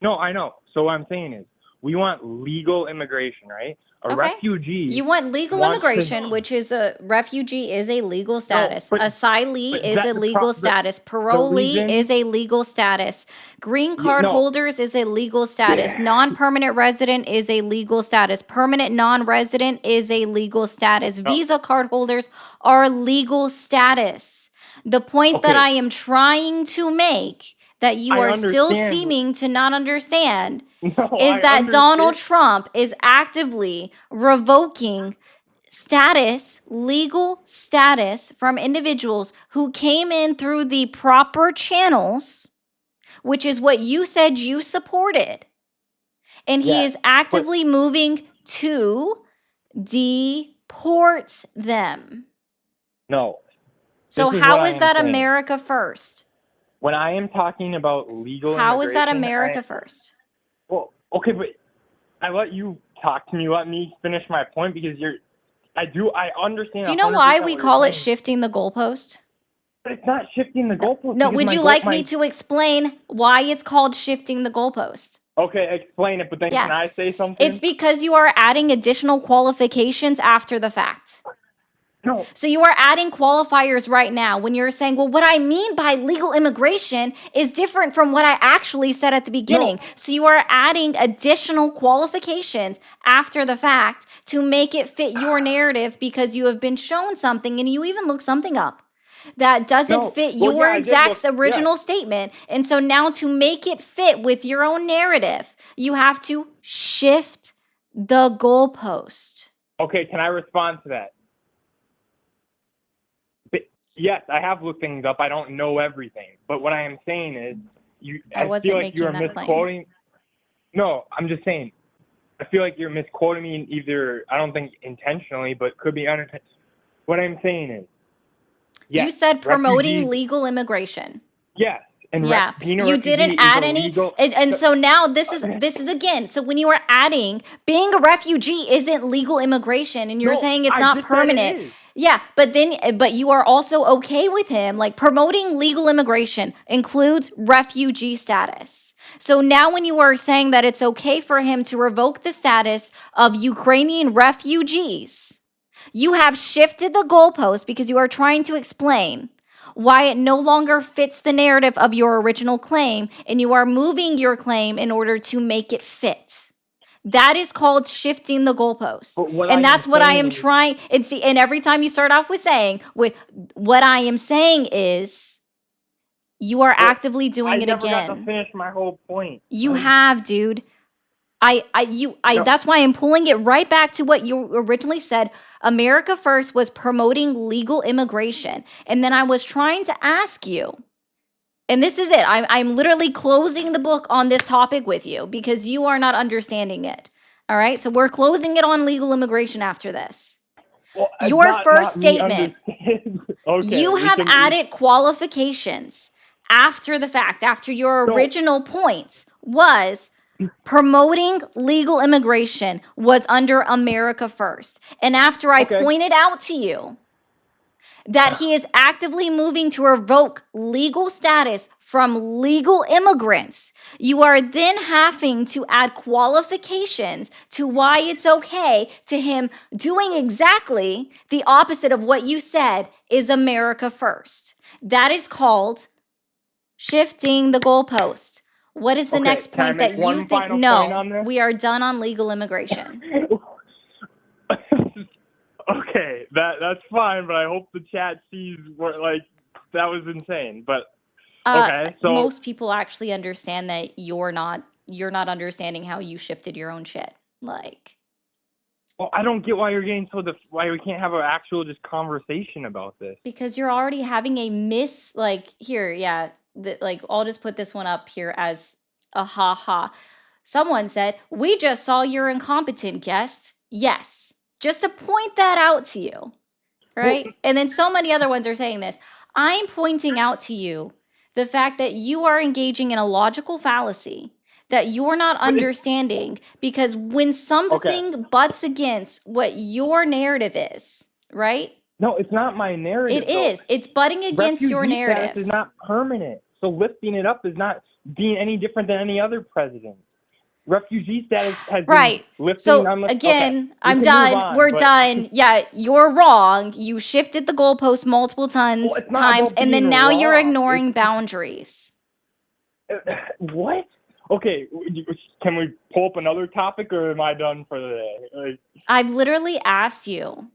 No, I know. So what I'm saying is, We want legal immigration, right? A Okay. refugee. You want legal wants to- immigration, which is a refugee is a legal status. but- Asylee but is that- a the legal pro- the- status. Parolee reason- is a legal status. Green card no. holders is a legal status. Non-permanent resident is a legal status. Permanent non-resident is a legal status. Visa card holders are legal status. The point that Okay. I am trying to make that you I are still understand. seeming to not understand No, is I that Donald understand. Trump is actively revoking status, legal status from individuals who came in through the proper channels, which is what you said you supported. And he Yes, is actively moving to deport them. No. So This is how what I is am that saying. America first? When I am talking about legal How is that immigration, America first? Well, okay, but I let you talk to me. Let me finish my point because I understand. Do you know why 100% we what call you're it saying, shifting the goalpost? But it's not shifting the goalpost. No, because would my you goal- like my- me to explain why it's called shifting the goalpost? Okay, explain it, but then Yeah. can I say something? It's because you are adding additional qualifications after the fact. No. So you are adding qualifiers right now when you're saying, well, what I mean by legal immigration is different from what I actually said at the beginning. So you are adding additional qualifications after the fact to make it fit your narrative because you have been shown something and you even look something up that doesn't No. fit Well, your yeah, I did exact look- original statement. And so now to make it fit with your own narrative, you have to shift the goalpost. Okay, can I respond to that? But, yes, I have looked things up. I don't know everything. But what I am saying is, I wasn't feel like you are making that claim. misquoting. No, I'm just saying. I feel like you're misquoting me either, I don't think intentionally, but could be unintentional. What I'm saying is, yes, You said promoting refugees- legal immigration. Yes. And Yeah, being a you refugee didn't is add a any, legal- and so now this is again. So when you are adding, being a refugee isn't legal immigration, and you're No, saying it's I not just said it permanent. is. Yeah, but you are also okay with him, like promoting legal immigration includes refugee status. So now when you are saying that it's okay for him to revoke the status of Ukrainian refugees, you have shifted the goalpost because you are trying to explain why it no longer fits the narrative of your original claim, and you are moving your claim in order to make it fit. That is called shifting the goalpost. But what And I that's am what I saying am is- trying. And every time you start off with what I am saying is, you are actively doing I it never got to again. finish my whole point. You have, dude. That's why I'm pulling it right back to what you originally said. America First was promoting legal immigration. And then I was trying to ask you, and this is it. I'm literally closing the book on this topic with you because you are not understanding it. All right. So we're closing it on legal immigration after this. Well, it's Your not first me statement. Okay, You we have can- added qualifications after the fact, after your No. original point was promoting legal immigration was under America First. And after I Okay. pointed out to you that he is actively moving to revoke legal status from legal immigrants, you are then having to add qualifications to why it's okay to him doing exactly the opposite of what you said is America First. That is called shifting the goalpost. What is the Okay, next can I point that make you one think? final point No, on this? we are done on legal immigration. Okay, that's fine, but I hope the chat sees what that was insane. But okay, so Most people actually understand that you're not understanding how you shifted your own shit. Like, well, I don't get why you're getting why we can't have an actual just conversation about this. because you're already having a I'll just put this one up here as a ha. Someone said, "We just saw your incompetent guest." Yes. Just to point that out to you. Right? And then so many other ones are saying this. I'm pointing out to you the fact that you are engaging in a logical fallacy that you're not understanding, because when something butts against what your narrative is, right? No, it's not my narrative. It is. It's butting against your Refugee status narrative. is not permanent, so lifting it up is not being any different than any other president. refugee status has Right. been lifted. So and okay, again, we I'm can move done. on, We're but- done. Yeah, you're wrong. You shifted the goalpost multiple Well, it's not times, about and then being now you're wrong. ignoring boundaries. What? Okay, can we pull up another topic, or am I done for the day? Like, I've literally asked you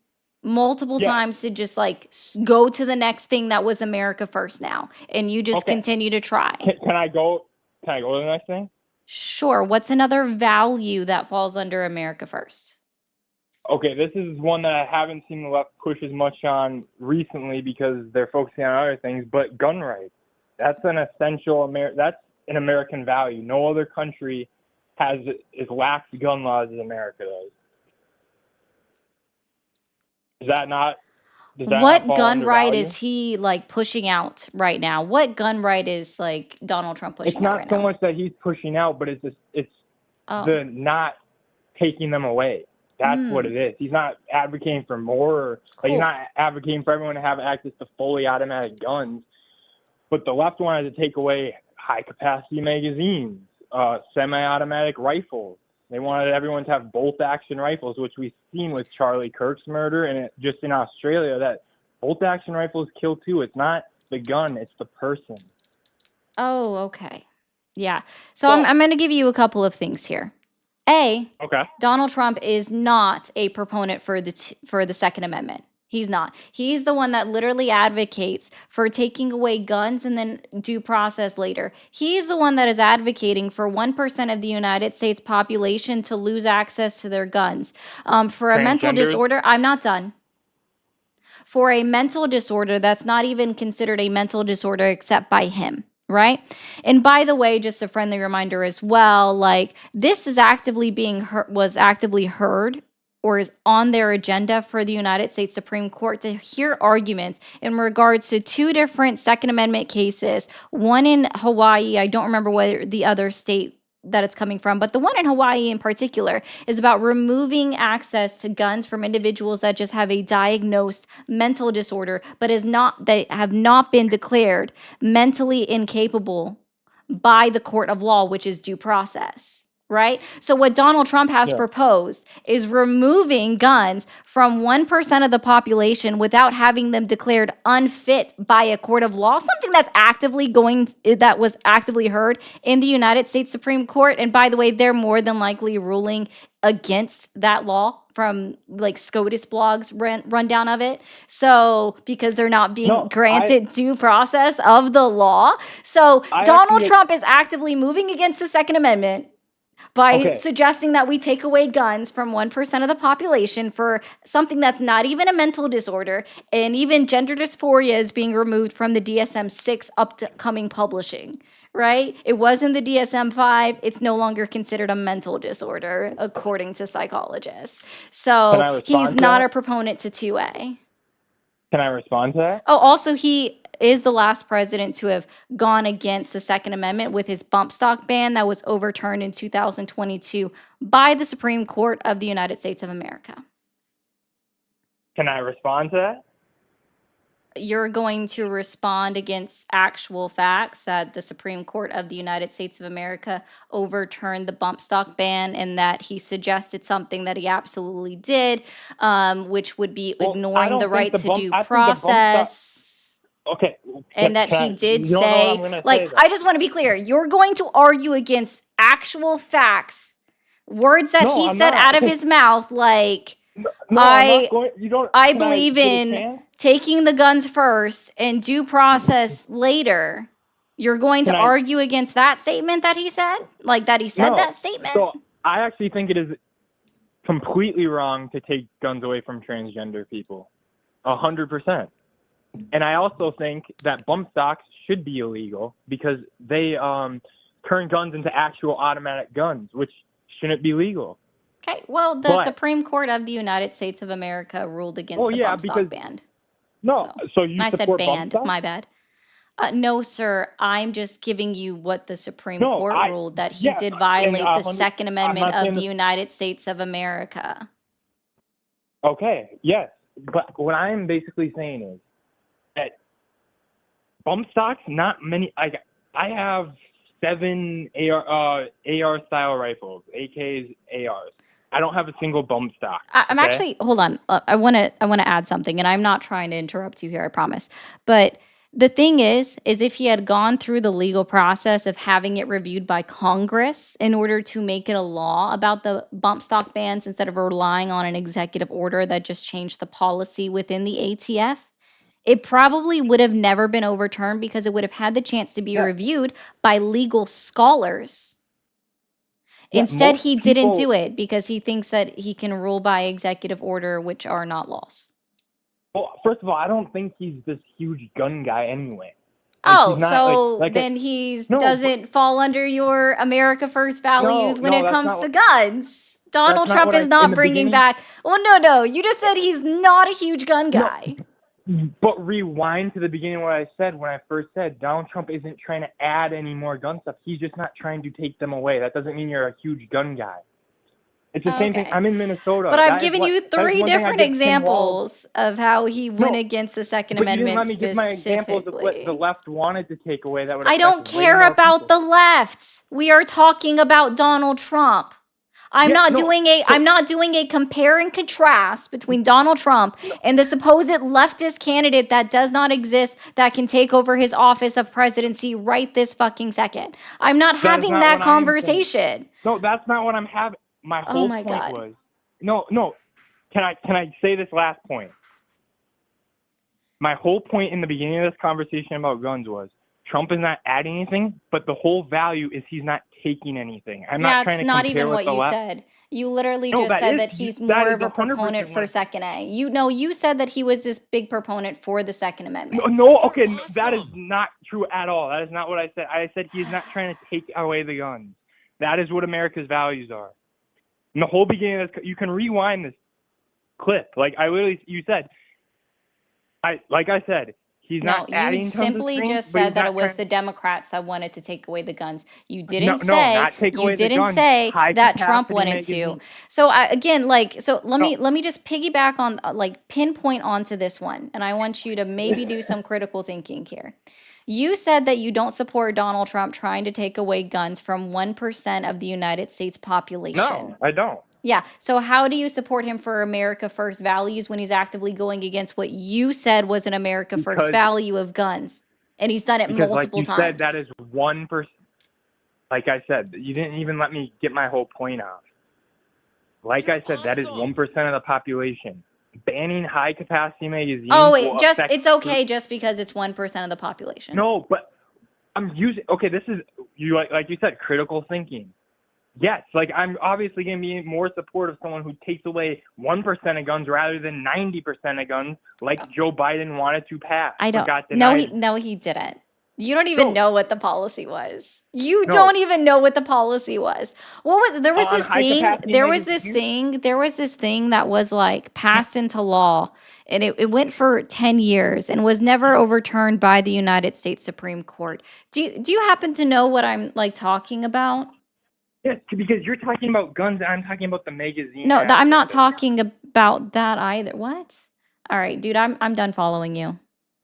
multiple Yeah. times to just like go to the next thing that was America First now, and you just Okay. continue to try. can I go? Can I go to the next thing? Sure. What's another value that falls under America First? Okay, this is one that I haven't seen the left push as much on recently because they're focusing on other things. But gun rights, that's an essential That's an American value. No other country has as lax gun laws as America does. Is that not? Does that What not fall gun under right value? is he like pushing out right now? What gun right is like Donald Trump pushing It's out not right so now? much that he's pushing out, but it's Oh. the not taking them away. That's what Mm. it is. He's not advocating for more, or like, Cool. he's not advocating for everyone to have access to fully automatic guns. But the left wanted to take away high capacity magazines, semi-automatic rifles. They wanted everyone to have bolt action rifles, which we've seen with Charlie Kirk's murder, and just in Australia that bolt action rifles kill too. It's not the gun, it's the person. Oh, okay. Yeah. So Well- I'm going to give you a couple of things here. A, Okay. Donald Trump is not a proponent for the Second Amendment. He's not. He's the one that literally advocates for taking away guns and then due process later. He's the one that is advocating for 1% of the United States population to lose access to their guns. For a mental Transgenders? disorder, I'm not done. For a mental disorder, that's not even considered a mental disorder except by him. Right. And by the way, just a friendly reminder as well, like this is actively was actively heard or is on their agenda for the United States Supreme Court to hear arguments in regards to two different Second Amendment cases, one in Hawaii. I don't remember what the other state that it's coming from, but the one in Hawaii in particular is about removing access to guns from individuals that just have a diagnosed mental disorder, but that have not been declared mentally incapable by the court of law, which is due process. Right? So what Donald Trump has proposed is removing guns from 1% of the population without having them declared unfit by a court of law, something that was actively heard in the United States Supreme Court. And by the way, they're more than likely ruling against that law from like SCOTUS blogs rundown of it. So because they're not being granted due process of the law. So Donald Trump is actively moving against the Second Amendment by suggesting that we take away guns from 1% of the population for something that's not even a mental disorder, and even gender dysphoria is being removed from the DSM-6 upcoming publishing, right? It was in the DSM-5. It's no longer considered a mental disorder, according to psychologists. So he's not a proponent to 2A. Can I respond to that? Oh, also, he is the last president to have gone against the Second Amendment with his bump stock ban that was overturned in 2022 by the Supreme Court of the United States of America. Can I respond to that? You're going to respond against actual facts that the Supreme Court of the United States of America overturned the bump stock ban, and that he suggested something that he absolutely did, which would be ignoring the right to due process. Okay. And that he did say, like, I just want to be clear. You're going to argue against actual facts, words that he said out of his mouth, like, I believe in taking the guns first and due process later. You're going to argue against that statement that he said? Like, that he said that statement? So I actually think it is completely wrong to take guns away from transgender people. 100%. And I also think that bump stocks should be illegal because they turn guns into actual automatic guns, which shouldn't be legal. Okay, well, the Supreme Court of the United States of America ruled against the bump stock ban. No, so you I said support banned, bump stocks? my bad. No, sir, I'm just giving you what the Supreme Court ruled, that he did violate the Second Amendment of the United States of America. Okay, yes. But what I'm basically saying is that bump stocks, not many, I have 7 AR style rifles, AKs, ARs. I don't have a single bump stock. I'm okay? actually, hold on. I want to add something, and I'm not trying to interrupt you here, I promise. But the thing is if he had gone through the legal process of having it reviewed by Congress in order to make it a law about the bump stock bans instead of relying on an executive order that just changed the policy within the ATF, it probably would have never been overturned because it would have had the chance to be Yeah. reviewed by legal scholars. Yeah, Instead, most he didn't people- do it because he thinks that he can rule by executive order, which are not laws. Well, first of all, I don't think he's this huge gun guy anyway. Like, Oh, he's not, so like a- then he No, but- doesn't fall under your America First values when no, it that's comes not to what- guns. Donald not Trump what is in not the bringing beginning- back. Well, no. You just said he's not a huge gun guy. But rewind to the beginning of what I said when I first said Donald Trump isn't trying to add any more gun stuff. He's just not trying to take them away. That doesn't mean you're a huge gun guy. It's the same thing. Okay. I'm in Minnesota. But That I've is given what- you that is 3 one thing I different give Tim Walz. examples of how he went No, against the Second But you didn't Amendment let me give my examples of what specifically. the left wanted to take away. That would I don't affect way care more about people. the left. We are talking about Donald Trump. I'm Yeah, not no, doing a compare and contrast between Donald Trump and the supposed leftist candidate that does not exist that can take over his office of presidency right this fucking second. I'm not is having not that what I am saying. conversation. No, that's not what I'm having. My Oh whole my point God. was no. Can I say this last point? My whole point in the beginning of this conversation about guns was Trump is not adding anything, but the whole value is he's not taking anything. I'm not trying That's to not compare even with what the you left. said. You literally No, just that said is- that he's that more is of a 100% proponent for what- Second A. You said that he was this big proponent for the Second Amendment. No, okay, You're that is awesome. not true at all. That is not what I said. I said he's not trying to take away the guns. That is what America's values are. In the whole beginning of this, you can rewind this clip. Like you said, he's No, not adding you tons of simply things, just but he's said that not it was trying- the Democrats that wanted to take away the guns. You No, didn't no, say not take away you the didn't guns. say High that Trump capacity wanted magazine. to. So again, let No. me just piggyback on pinpoint onto this one, and I want you to maybe do some critical thinking here. You said that you don't support Donald Trump trying to take away guns from 1% of the United States population. No, I don't. Yeah. So how do you support him for America First values when he's actively going against what you said was an America First Because- value of guns? And he's done it Because multiple like you times. said, that is 1%. Like I said, you didn't even let me get my whole point out. Like I said, that is Awesome. 1% of the population. Banning high capacity magazines. Oh wait, will just affect- it's okay just because it's 1% of the population. No, but I'm using. Okay, this is you like you said, critical thinking. Yes, like I'm obviously going to be more support of someone who takes away 1% of guns rather than 90% of guns, like Joe Biden wanted to pass. I but don't. got No, denied. he didn't. You don't even No. know what the policy was. You No. don't even know what the policy was. What was there was On this high thing? capacity There was this magazines? thing. There was this thing that was like passed into law, and it went for 10 years and was never overturned by the United States Supreme Court. Do you happen to know what I'm like talking about? Yes, because you're talking about guns, and I'm talking about the magazine. No, I'm not aspect of it. talking about that either. What? All right, dude, I'm done following you.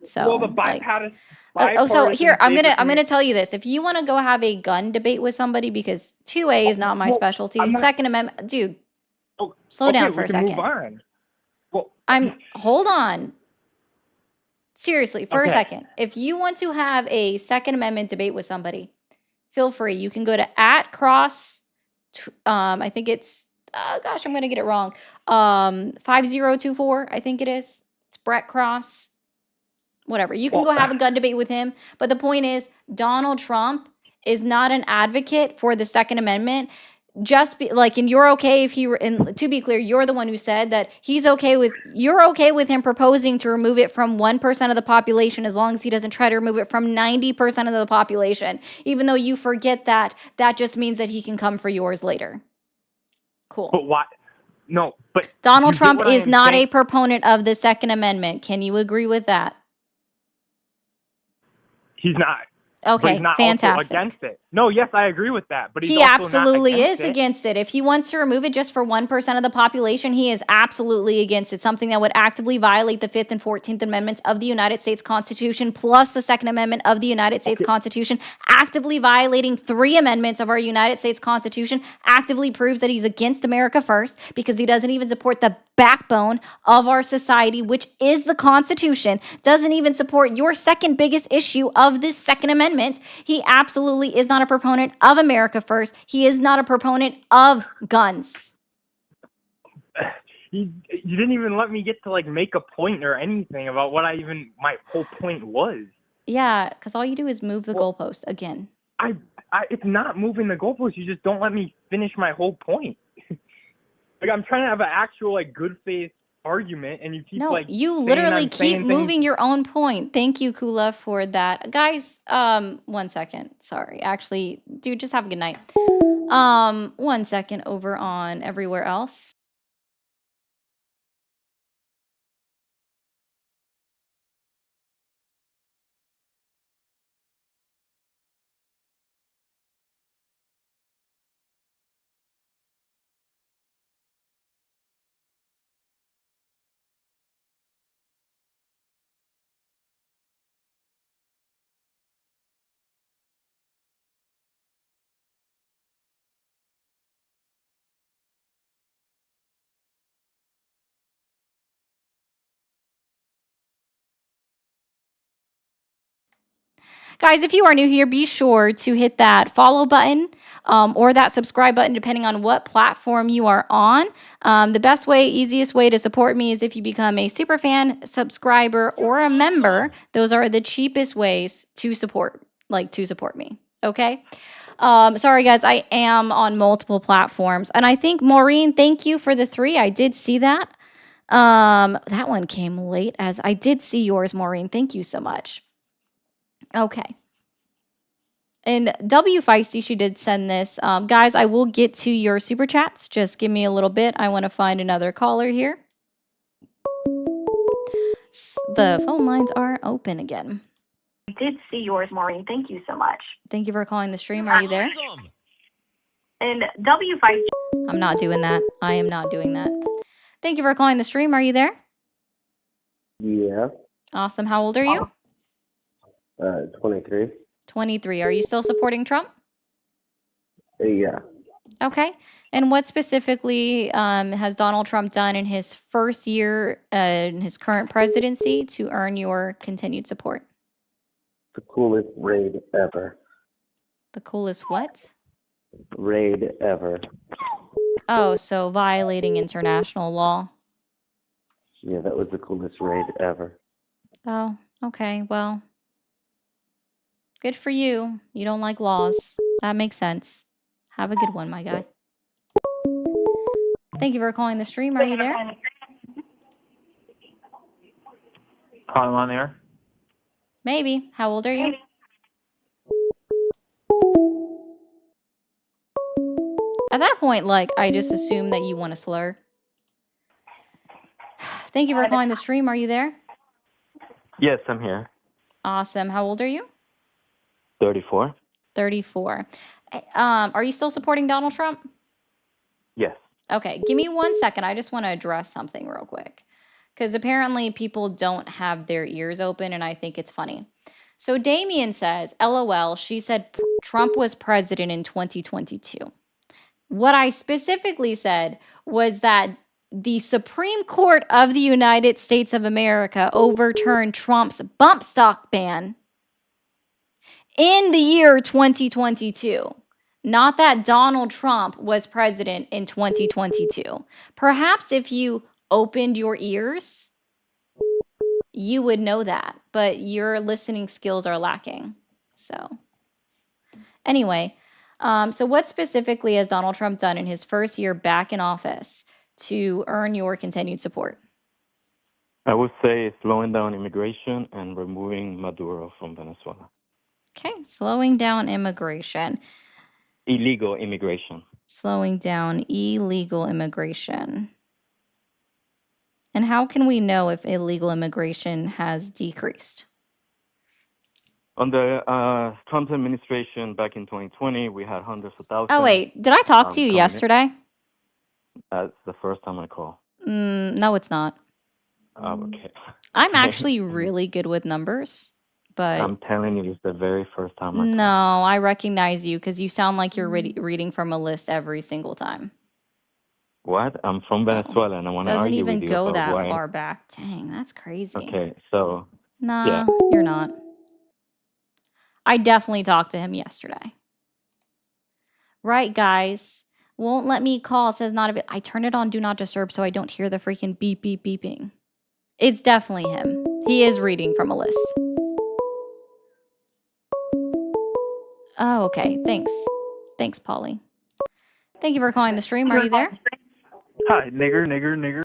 So Well, the like, bipartisan. so here I'm safer gonna community- tell you this. If you want to go have a gun debate with somebody, because 2A is not my Well, specialty. I'm not- Second Amendment, dude, Oh, slow okay, down for we a can second. Move on. Well, Hold on. Seriously, for a Okay. second. If you want to have a Second Amendment debate with somebody, feel free. You can go to @cross. I think it's gosh, I'm gonna get it wrong. 5024, I think it is. It's Brett Cross. Whatever. You can Well, go have a gun debate with him. But the point is, Donald Trump is not an advocate for the Second Amendment. And you're okay if and to be clear, you're the one who said that you're okay with him proposing to remove it from 1% of the population as long as he doesn't try to remove it from 90% of the population, even though you forget that just means that he can come for yours later. Cool. but why? No, but Donald you get Trump what I is am not saying? a proponent of the Second Amendment. Can you agree with that? He's not. but Okay, he's not also fantastic. against it. No, yes, I agree with that, but he's He also absolutely not is against it. against it. If he wants to remove it just for 1% of the population, he is absolutely against it. Something that would actively violate the 5th and 14th Amendments of the United States Constitution, plus the 2nd Amendment of the United States Constitution, actively violating 3 amendments of our United States Constitution, actively proves that he's against America First because he doesn't even support the backbone of our society, which is the Constitution, doesn't even support your second biggest issue of this Second Amendment. He absolutely is not a proponent of America First. He is not a proponent of guns. You didn't even let me get to like make a point or anything about what my whole point was. Yeah, because all you do is move the goalpost again. It's not moving the goalpost. You just don't let me finish my whole point. Like, I'm trying to have an actual like good faith argument, and you keep No, like you saying literally I'm keep saying moving things. your own point. Thank you, Kula, for that. Guys, 1 second. Sorry. Actually, dude, just have a good night. 1 second over on everywhere else. Guys, if you are new here, be sure to hit that follow button or that subscribe button, depending on what platform you are on. The best way, easiest way to support me is if you become a super fan, subscriber, or a member. Those are the cheapest ways to support me. Okay. Sorry, guys, I am on multiple platforms. And I think, Maureen, thank you for the 3. I did see that. That one came late as I did see yours, Maureen. Thank you so much. Okay. And W Feisty, she did send this. Guys, I will get to your super chats. Just give me a little bit. I want to find another caller here. The phone lines are open again. I did see yours, Maureen. Thank you so much. Thank you for calling the stream. Are you there? Awesome. And W Feisty. I'm not doing that. I am not doing that. Thank you for calling the stream. Are you there? Yeah. Awesome. How old are you? 23. 23. Are you still supporting Trump? Yeah. Okay. And what specifically has Donald Trump done in his first year in his current presidency to earn your continued support? The coolest raid ever. The coolest what? Raid ever. Oh, so violating international law. Yeah, that was the coolest raid ever. Oh, okay. Well, good for you. You don't like laws. That makes sense. Have a good one, my guy. Thank you for calling the stream. Are you there? I'm on there. Maybe. How old are you? At that point, like, I just assume that you want to slur. Thank you for calling the stream. Are you there? Yes, I'm here. Awesome. How old are you? 34? 34. Are you still supporting Donald Trump? Yes. Okay, give me 1 second. I just want to address something real quick. Because apparently people don't have their ears open, and I think it's funny. So Damien says, LOL, she said Trump was president in 2022. What I specifically said was that the Supreme Court of the United States of America overturned Trump's bump stock ban in the year 2022. Not that Donald Trump was president in 2022. Perhaps if you opened your ears, you would know that, but your listening skills are lacking. So anyway, so what specifically has Donald Trump done in his first year back in office to earn your continued support? I would say slowing down immigration and removing Maduro from Venezuela. Okay, slowing down immigration. Illegal immigration. Slowing down illegal immigration. And how can we know if illegal immigration has decreased? Under Trump's administration back in 2020, we had hundreds of thousands. Oh, wait. Did I talk to you coming in. yesterday? That's the first time I call. No, it's not. Okay. I'm actually really good with numbers, but I'm telling you, it's the very first time I no, call. I recognize you because you sound like you're reading from a list every single time. What? I'm from Oh, Venezuela, and I want to doesn't argue even with you go about that why. far back. Dang, that's crazy. Okay, so yeah. Nah, you're not. I definitely talked to him yesterday. Right, guys? Won't let me call. Says not a. I turn it on Do Not Disturb so I don't hear the freaking beep, beep, beeping. It's definitely him. He is reading from a list. Oh, okay. Thanks. Thanks, Polly. Thank you for calling the stream. Are you there? Hi, nigger.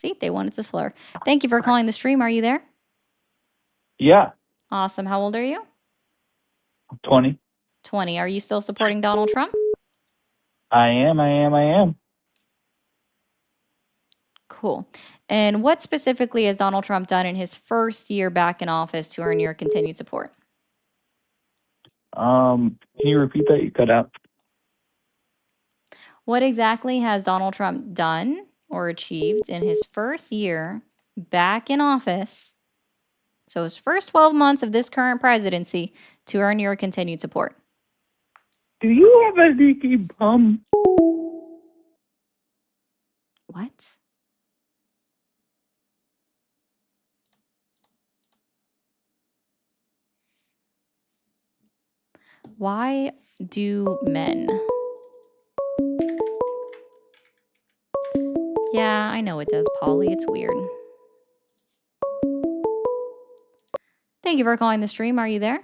See, they wanted to slur. Thank you for calling the stream. Are you there? Yeah, Awesome. How old are you? 20. 20. Are you still supporting Donald Trump? I am. Cool. And what specifically has Donald Trump done in his first year back in office to earn your continued support? Can you repeat that? You cut out. What exactly has Donald Trump done or achieved in his first year back in office? So his first 12 months of this current presidency to earn your continued support. Do you have a leaky bum? What? Why do men? Yeah, I know it does, Polly. It's weird. Thank you for calling the stream. Are you there?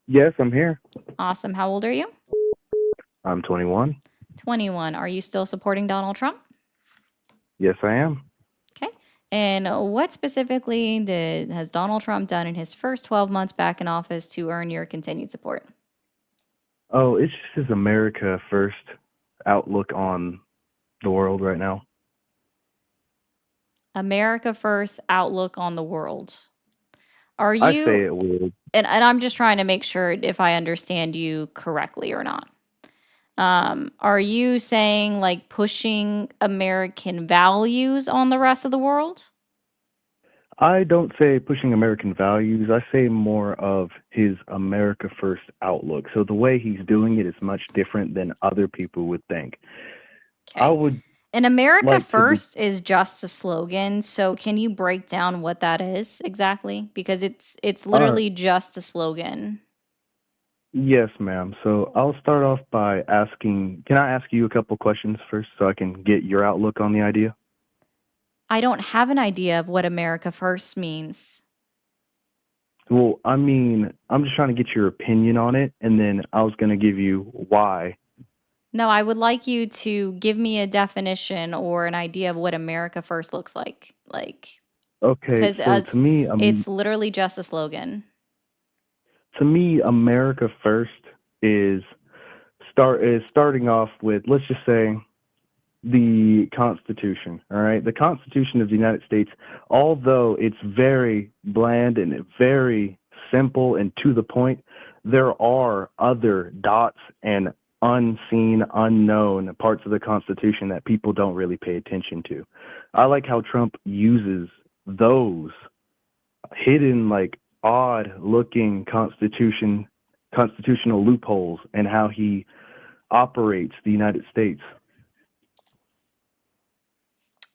Yes, I'm here. Awesome. How old are you? I'm 21. 21. Are you still supporting Donald Trump? Yes, I am. Okay. And what specifically has Donald Trump done in his first 12 months back in office to earn your continued support? Oh, it's just his America first outlook on the world right now. America first outlook on the world. Are I say you, it weird. and I'm just trying to make sure if I understand you correctly or not. Are you saying like pushing American values on the rest of the world? I don't say pushing American values. I say more of his America first outlook. So the way he's doing it is much different than other people would think. I Okay. would And America like to be, first is just a slogan. So can you break down what that is exactly? Because it's literally just a slogan. yes, ma'am. So I'll start off by asking, can I ask you a couple questions first so I can get your outlook on the idea? I don't have an idea of what America first means. Well, I mean, I'm just trying to get your opinion on it, and then I was going to give you why. No, I would like you to give me a definition or an idea of what America first looks like. Okay, Because so to me, it's literally just a slogan. America first is starting off with, let's just say, the Constitution. All right, the Constitution of the United States, although it's very bland and very simple and to the point, there are other dots and unseen, unknown parts of the Constitution that people don't really pay attention to. I like how Trump uses those hidden, like odd looking constitutional loopholes and how he operates the United States.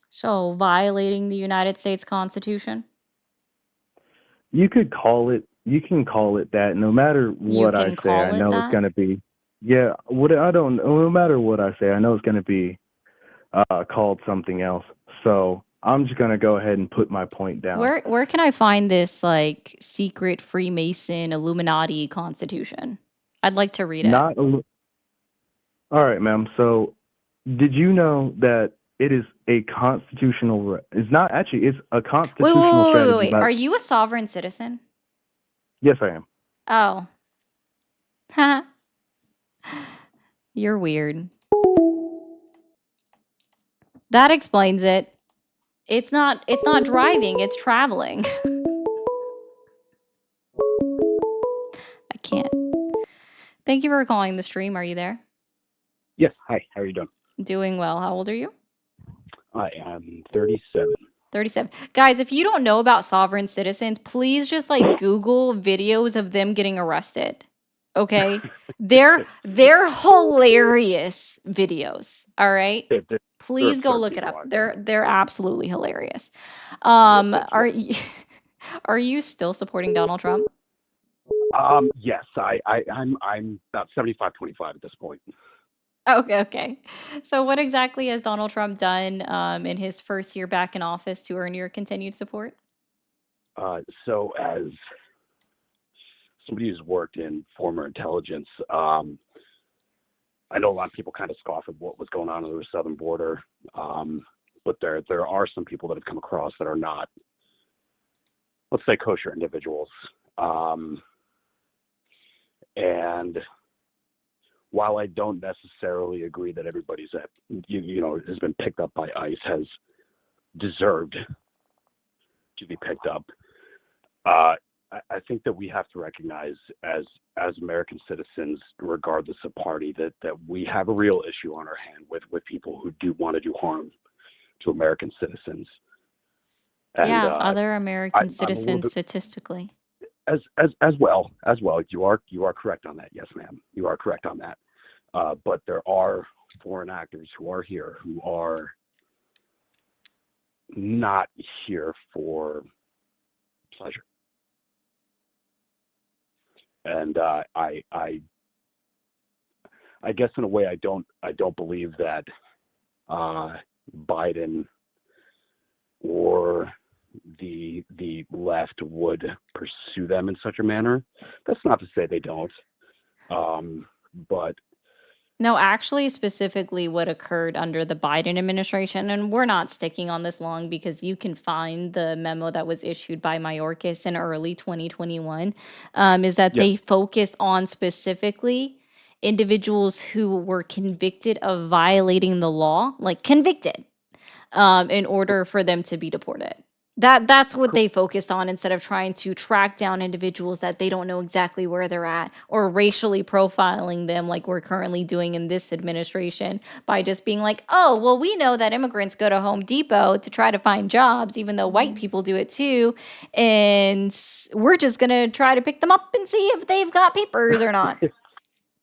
So violating the United States Constitution? You can call it that. No matter what I say, I know it's going to be, yeah, no matter what I say, I know it's going to be called something else. So I'm just going to go ahead and put my point down. Where can I find this like secret Freemason Illuminati Constitution? I'd like to read it. All right, ma'am. So did you know that it is a constitutional, it's not actually, it's a constitutional strategy. Wait. Are you a sovereign citizen? Yes, I am. Oh. You're weird. That explains it. It's not driving, it's traveling. can't. Thank you for calling the stream. Are you there? Yes. Hi. How are you doing? Doing well. How old are you? I am 37. 37. Guys, if you don't know about sovereign citizens, please just like Google videos of them getting arrested. Okay? They're hilarious videos. All right? They're Please go absurd, look it people up. are. They're absolutely hilarious. Are you are you still supporting Donald Trump? Yes. I'm about 75-25 at this point. Okay. So what exactly has Donald Trump done in his first year back in office to earn your continued support? So as somebody who's worked in former intelligence, I know a lot of people kind of scoff at what was going on the southern border, but there are some people that have come across that are not, let's say, kosher individuals. And while I don't necessarily agree that everybody's that has been picked up by ICE has deserved to be picked up, I think that we have to recognize as American citizens, regardless of party, that we have a real issue on our hand with people who do want to do harm to American citizens. And, yeah, other American I'm a little citizens bit- statistically. As well. You are correct on that. Yes, ma'am. You are correct on that. But there are foreign actors who are here who are not here for pleasure. And I guess in a way I don't believe that Biden or the left would pursue them in such a manner. That's not to say they don't. But No, actually, specifically what occurred under the Biden administration, and we're not sticking on this long because you can find the memo that was issued by Mayorkas in early 2021, is that Yes. they focus on specifically individuals who were convicted of violating the law, like convicted, in order for them to be deported. That's what they focused on instead of trying to track down individuals that they don't know exactly where they're at or racially profiling them like we're currently doing in this administration by just being like, oh, well, we know that immigrants go to Home Depot to try to find jobs, even though white people do it too. And we're just going to try to pick them up and see if they've got papers or not.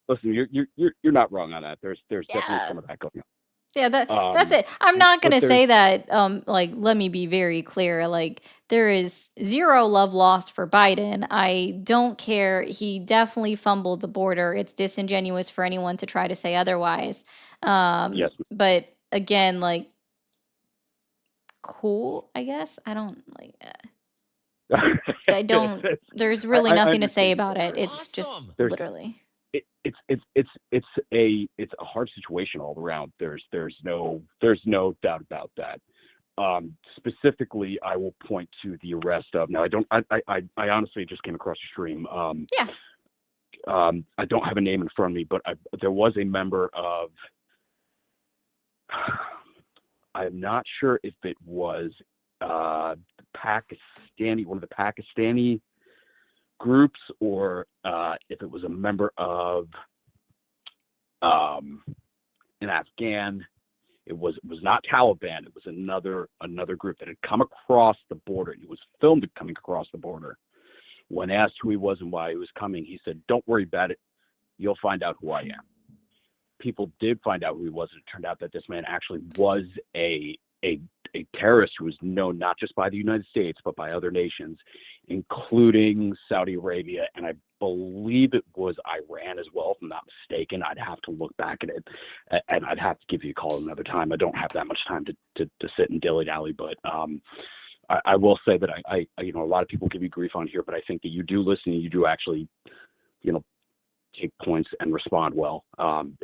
listen, you're not wrong on that. There's definitely some of that going on. Yeah, that's it. I'm not but gonna say there's- that. Like, let me be very clear. Like, there is zero love lost for Biden. I don't care. He definitely fumbled the border. It's disingenuous for anyone to try to say otherwise. Yes. But again, like, cool. I guess I don't like. I don't. There's really I nothing to say understand. about it. It's just There's- literally. It's a hard situation all around. There's no doubt about that. Specifically, I will point to the arrest of. Now, I honestly just came across the stream. Yeah. I don't have a name in front of me, but there was a member of. I'm not sure if it was Pakistani, one of the Pakistani groups, or if it was a member of an Afghan. It was not Taliban. It was another group that had come across the border. He was filmed coming across the border. When asked who he was and why he was coming, he said, "Don't worry about it. You'll find out who I am." People did find out who he was, and it turned out that this man actually was a terrorist who was known not just by the United States but by other nations, including Saudi Arabia, and I believe it was Iran as well, if I'm not mistaken. I'd have to look back at it, and I'd have to give you a call another time. I don't have that much time to sit and dilly-dally, but I will say that I a lot of people give you grief on here, but I think that you do listen, and you do actually, take points and respond well. And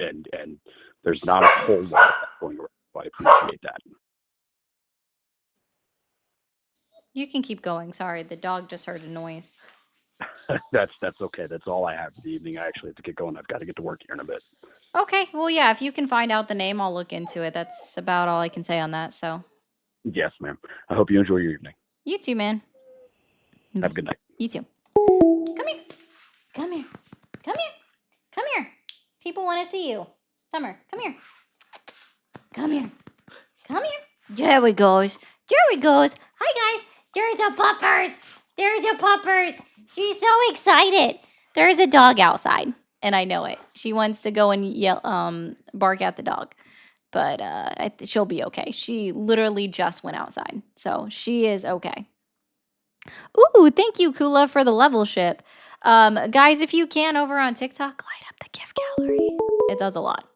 there's not a whole lot of that going around, so I appreciate that. You can keep going. Sorry, the dog just heard a noise. That's okay. That's all I have for the evening. I actually have to get going. I've got to get to work here in a bit. Okay, well, yeah, if you can find out the name, I'll look into it. That's about all I can say on that. So, Yes, ma'am. I hope you enjoy your evening. you too, man. Have a good night. You too. Come here. Come here. Come here. Come here. People want to see you. Summer, come here. Come here. Come here. There we goes. There we goes. Hi, guys. There's a puppers. There's a puppers. She's so excited. There's a dog outside, and I know it. She wants to go and yell, bark at the dog, but she'll be okay. She literally just went outside, so she is okay. Ooh, thank you, Kula, for the level ship. Guys, if you can, over on TikTok, light up the gift gallery. It does a lot.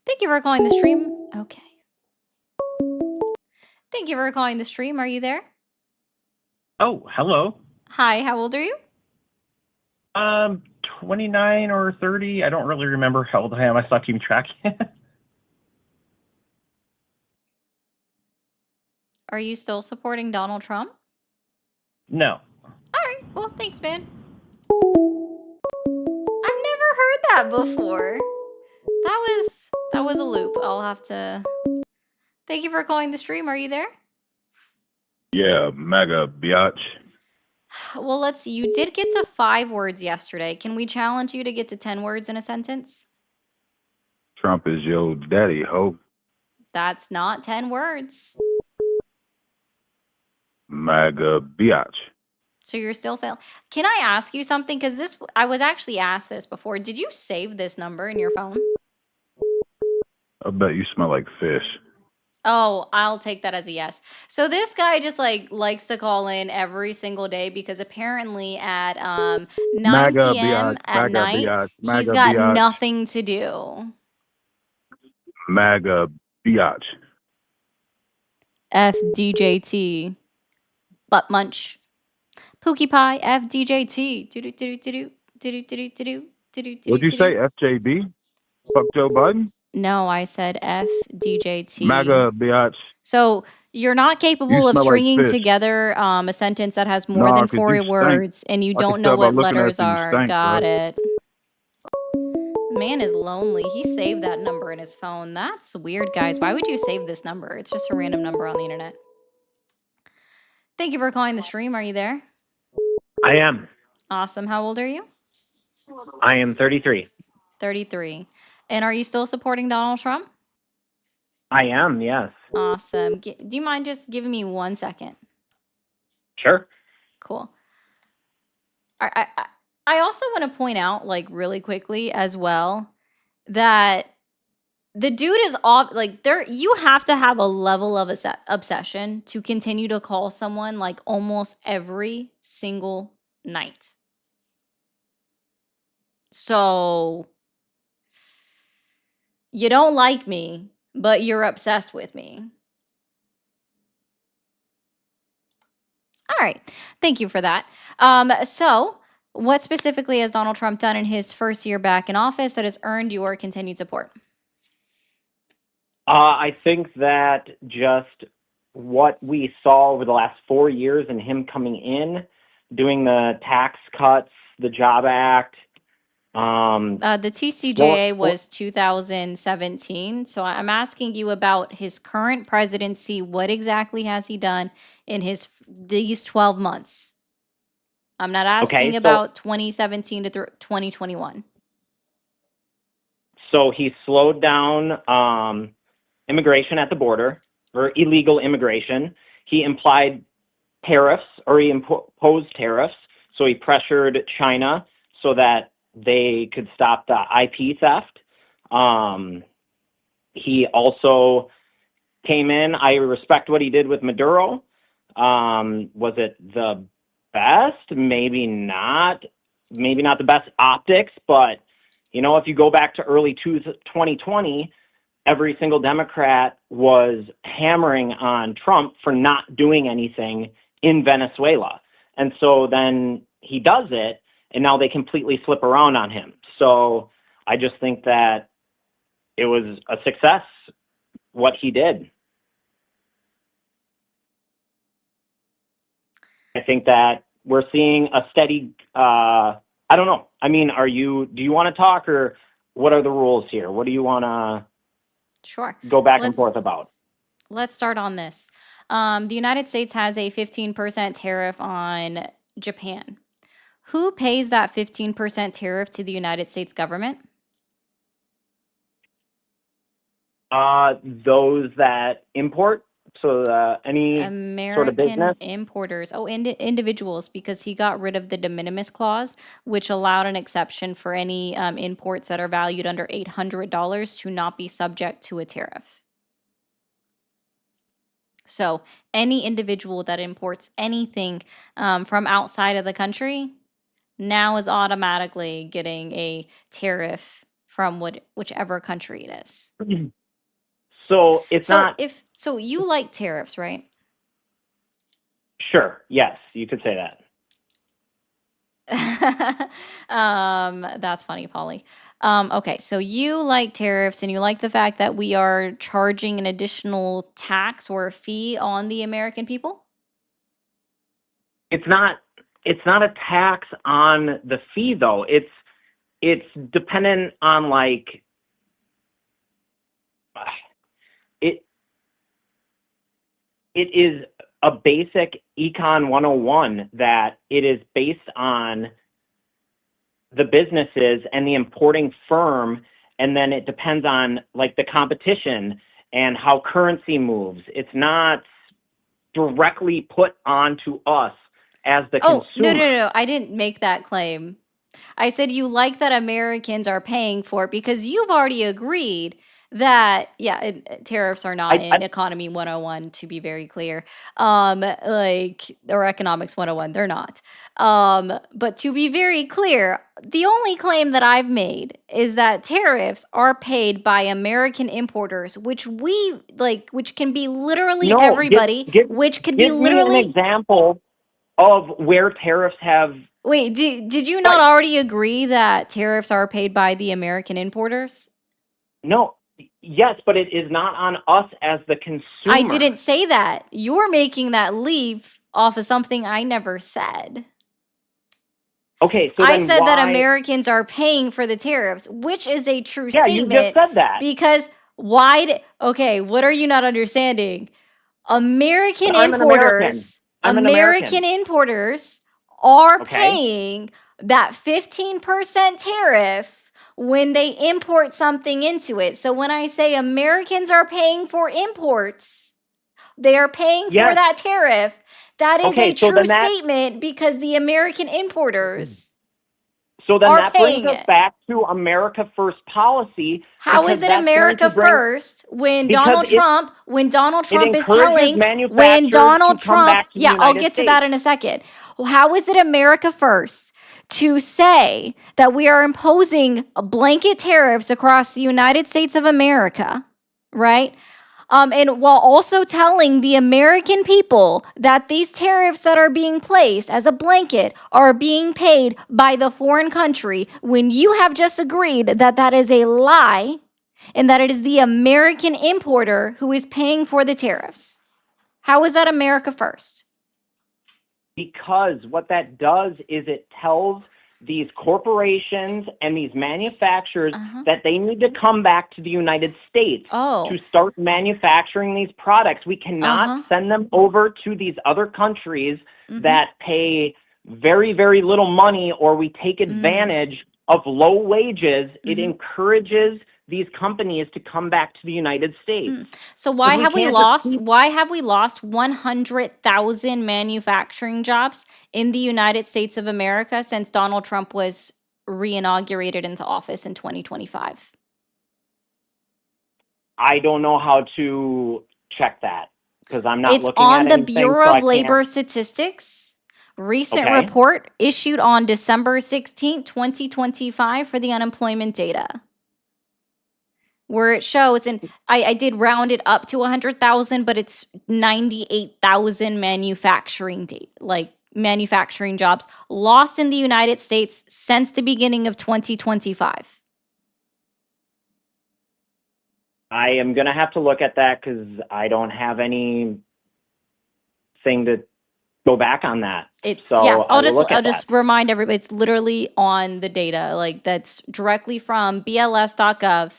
Thank you for calling the stream. Okay. Thank you for calling the stream. Are you there? Oh, hello. Hi, how old are you? 29 or 30. I don't really remember how old I am. I stopped keeping track. Are you still supporting Donald Trump? No. All right. Well, thanks, man. I've never heard that before. That was a loop. I'll have to. Thank you for calling the stream. Are you there? Yeah, mega biatch. Well, let's see. You did get to 5 words yesterday. Can we challenge you to get to 10 words in a sentence? Trump is your daddy, ho. That's not 10 words. Mega biatch. So you're still failing. Can I ask you something? Because I was actually asked this before. Did you save this number in your phone? I bet you smell like fish. Oh, I'll take that as a yes. So this guy just likes to call in every single day because apparently at 9 Mega p.m. biatch, at mega night, biatch, he's mega got biatch, nothing to do. mega biatch. FDJT. Butt munch. Pookie pie. FDJT. What'd you say, FJB? Fuck Joe Biden? No, I said FDJT. Mega biatch. So you're not capable You of smell like stringing fish. together a sentence that has more Nah, than 'cause 4 you stink. words and you I can don't know tell by what looking at letters you, you are. stink, Got bro. it. Man is lonely. He saved that number in his phone. That's weird, guys. Why would you save this number? It's just a random number on the internet. Thank you for calling the stream. Are you there? I am. Awesome. How old are you? I am 33. 33. And are you still supporting Donald Trump? I am, yes. Awesome. Do you mind just giving me 1 second? Sure. Cool. I also want to point out, like, really quickly as well, that the dude is off. Like, you have to have a level of obsession to continue to call someone like almost every single night. So you don't like me, but you're obsessed with me. All right. Thank you for that. So what specifically has Donald Trump done in his first year back in office that has earned your continued support? I think that just what we saw over the last 4 years and him coming in, doing the tax cuts, the Job Act. The TCJA was 2017. So I'm asking you about his current presidency. What exactly has he done in these 12 months? I'm not asking about 2017 to 2021. So he slowed down immigration at the border, or illegal immigration. He implied tariffs, or he imposed tariffs. So he pressured China so that they could stop the IP theft. He also came in. I respect what he did with Maduro. Was it the best? Maybe not. Maybe not the best optics, but you know, if you go back to early 2020, every single Democrat was hammering on Trump for not doing anything in Venezuela. And so then he does it, and now they completely flip around on him. So I just think that it was a success, what he did. I think that we're seeing a steady, I don't know. I mean, do you want to talk, or what are the rules here? What do you want to go back and forth about? Let's start on this. The United States has a 15% tariff on Japan. Who pays that 15% tariff to the United States government? Those that import, so any sort of American business. importers. Oh, individuals, because he got rid of the de minimis clause, which allowed an exception for any imports that are valued under $800 to not be subject to a tariff. So any individual that imports anything from outside of the country now is automatically getting a tariff from whichever country it is. So it's So not so you like tariffs, right? sure. Yes, you could say that. That's funny, Polly. Okay, so you like tariffs and you like the fact that we are charging an additional tax or a fee on the American people? It's not a tax on the fee though. It's dependent on like it is a basic Econ 101 that it is based on the businesses and the importing firm, and then it depends on like the competition and how currency moves. It's not directly put onto us as the Oh, consumer. no. I didn't make that claim. I said you like that Americans are paying for it because you've already agreed that, tariffs are not in Economy 101, to be very clear. Or Economics 101, they're not. But to be very clear, the only claim that I've made is that tariffs are paid by American importers, which can be literally No, everybody, give which could be me an literally. example of where tariffs have. Wait, did you not already agree that tariffs are paid by the American importers? No, yes, but it is not on us as the consumer. I didn't say that. You're making that leap off of something I never said. Okay, so I then said that why- Americans are paying for the tariffs, which is a true Yeah, you statement. just said that. Because okay, what are you not understanding? American I'm an importers, American. I'm an American. importers are Okay. paying that 15% tariff when they import something into it. So when I say Americans are paying for imports, they are paying for Yes. that tariff. That is Okay, a so true then that- statement because the American importers So then are that brings paying us it. back to America First policy. How because is it that's going America to bring- first when because Donald it- Trump is encourages telling manufacturers Donald to come Trump, back to the yeah, I'll United get to that States. in a second. Well, how is it America first to say that we are imposing blanket tariffs across the United States of America, right? And while also telling the American people that these tariffs that are being placed as a blanket are being paid by the foreign country, when you have just agreed that that is a lie and that it is the American importer who is paying for the tariffs. How is that America first? Because what that does is it tells these corporations and these manufacturers that they need to come back to the United States to start manufacturing these products. We cannot send them over to these other countries that pay very, very little money, or we take advantage of low wages. It encourages these companies to come back to the United States. So why we have we can't just lost? keep- Why have we lost 100,000 manufacturing jobs in the United States of America since Donald Trump was re-inaugurated into office in 2025? I don't know how to check that because I'm not It's looking on at the anything, Bureau so I of Labor can't- Statistics recent Okay. report issued on December 16th, 2025 for the unemployment data, where it shows, and I did round it up to 100,000, but it's 98,000 manufacturing jobs lost in the United States since the beginning of 2025. I am going to have to look at that because I don't have anything to go back on that. I'll that. just remind everybody, it's literally on the data, like that's directly from BLS.gov.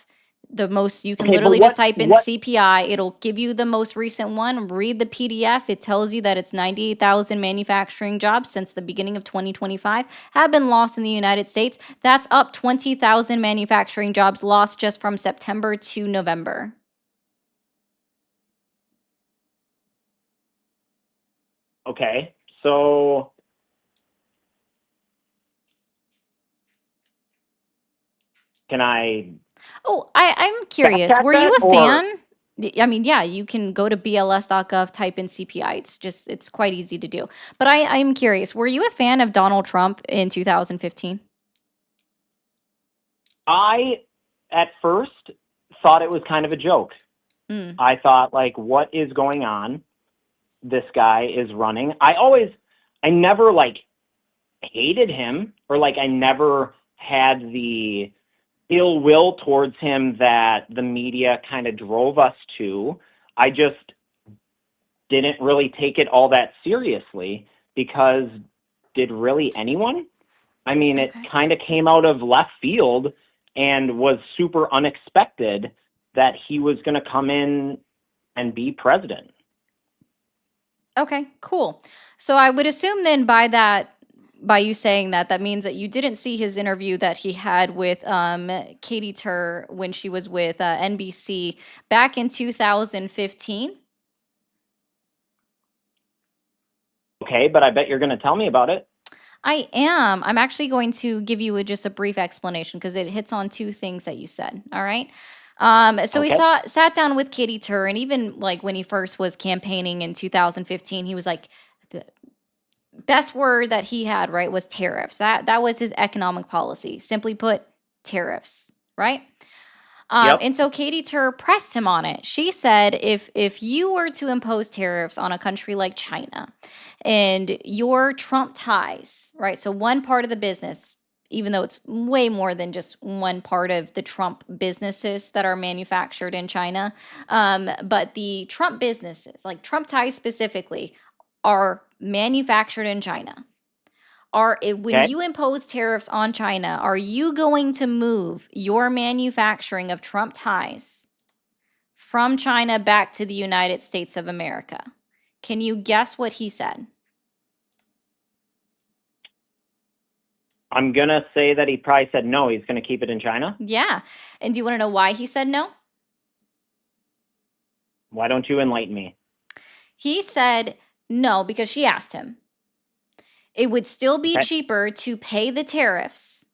the most, you can Okay, but literally just what type in what CPI. It'll give you the most recent one. Read the PDF. It tells you that it's 98,000 manufacturing jobs since the beginning of 2025 have been lost in the United States. That's up 20,000 manufacturing jobs lost just from September to November. okay? So can I Oh, I'm fact curious. check Were you that a or fan? I mean, yeah, you can go to bls.gov, type in CPI. It's quite easy to do. But I'm curious. Were you a fan of Donald Trump in 2015? I at first thought it was kind of a joke. Mm. I thought like, what is going on? This guy is running. I never like hated him or like I never had the ill will towards him that the media kind of drove us to. I just didn't really take it all that seriously because did really anyone? I mean, it Okay. kind of came out of left field and was super unexpected that he was going to come in and be president. Okay, cool. So I would assume then by you saying that, that means that you didn't see his interview that he had with Katie Tur when she was with NBC back in 2015. Okay, but I bet you're going to tell me about it. I am. I'm actually going to give you just a brief explanation because it hits on two things that you said. All right. So he Okay. sat down with Katie Tur, and even like when he first was campaigning in 2015, he was like, the best word that he had, right, was tariffs. That was his economic policy. Simply put, tariffs, right? Yep. And so Katie Tur pressed him on it. She said, if you were to impose tariffs on a country like China, and your Trump ties, right? So one part of the business, even though it's way more than just one part of the Trump businesses that are manufactured in China, but the Trump businesses, like Trump ties specifically, are manufactured in China. When Okay. you impose tariffs on China, are you going to move your manufacturing of Trump ties from China back to the United States of America? Can you guess what he said? I'm going to say that he probably said no, he's going to keep it in China. Yeah. And do you want to know why he said no? Why don't you enlighten me? He said no because she asked him. It would still be Okay. cheaper to pay the tariffs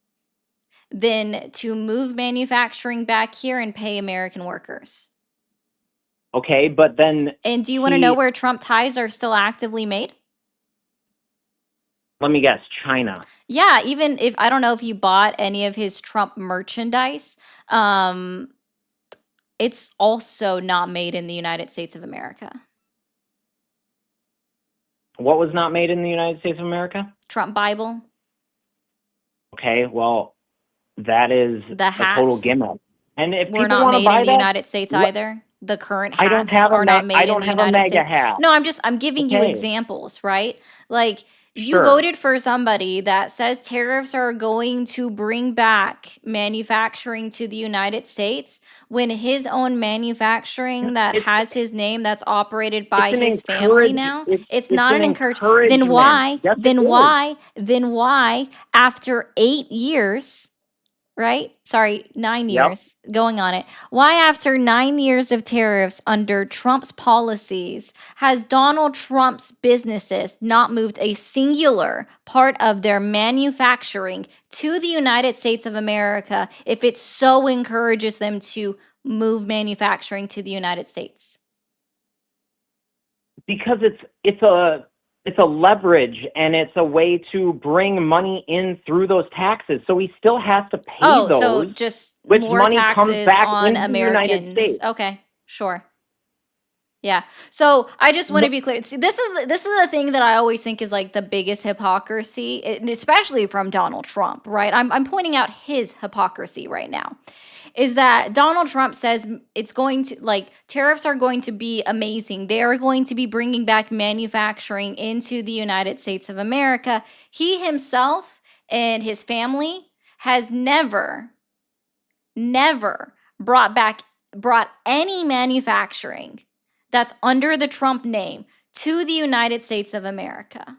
than to move manufacturing back here and pay American workers. Okay, but then And do you want to know he, where Trump ties are still actively made? let me guess, China. Yeah, even if I don't know if you bought any of his Trump merchandise, it's also not made in the United States of America. What was not made in the United States of America? Trump Bible, Okay, well, that is the a total hats gimmick. And if were people not want to made in buy the that, United States what, either. The current I don't hats have a are not made I in don't the have a United mega States. hat. No, I'm giving you Okay, examples, right? Like you sure. voted for somebody that says tariffs are going to bring back manufacturing to the United States when his own manufacturing that It's has his name that's operated it's by an his family encourage now, it's it's it's not an an encourage. Then encouragement. Yes, it is. then why after 8 years, right? Sorry, 9 Yep. years going on it. Why, after 9 years of tariffs under Trump's policies, has Donald Trump's businesses not moved a singular part of their manufacturing to the United States of America if it so encourages them to move manufacturing to the United States? Because it's a leverage and it's a way to bring money in through those taxes. So he still has to pay Oh, so those, just which more money comes taxes back on into the United Americans. States. Okay, sure. Yeah. So I just want to But be clear. See, this is the thing that I always think is like the biggest hypocrisy, and especially from Donald Trump, right? I'm pointing out his hypocrisy right now. Is that Donald Trump says it's going to, like, tariffs are going to be amazing. They are going to be bringing back manufacturing into the United States of America. He himself and his family has never brought any manufacturing that's under the Trump name to the United States of America?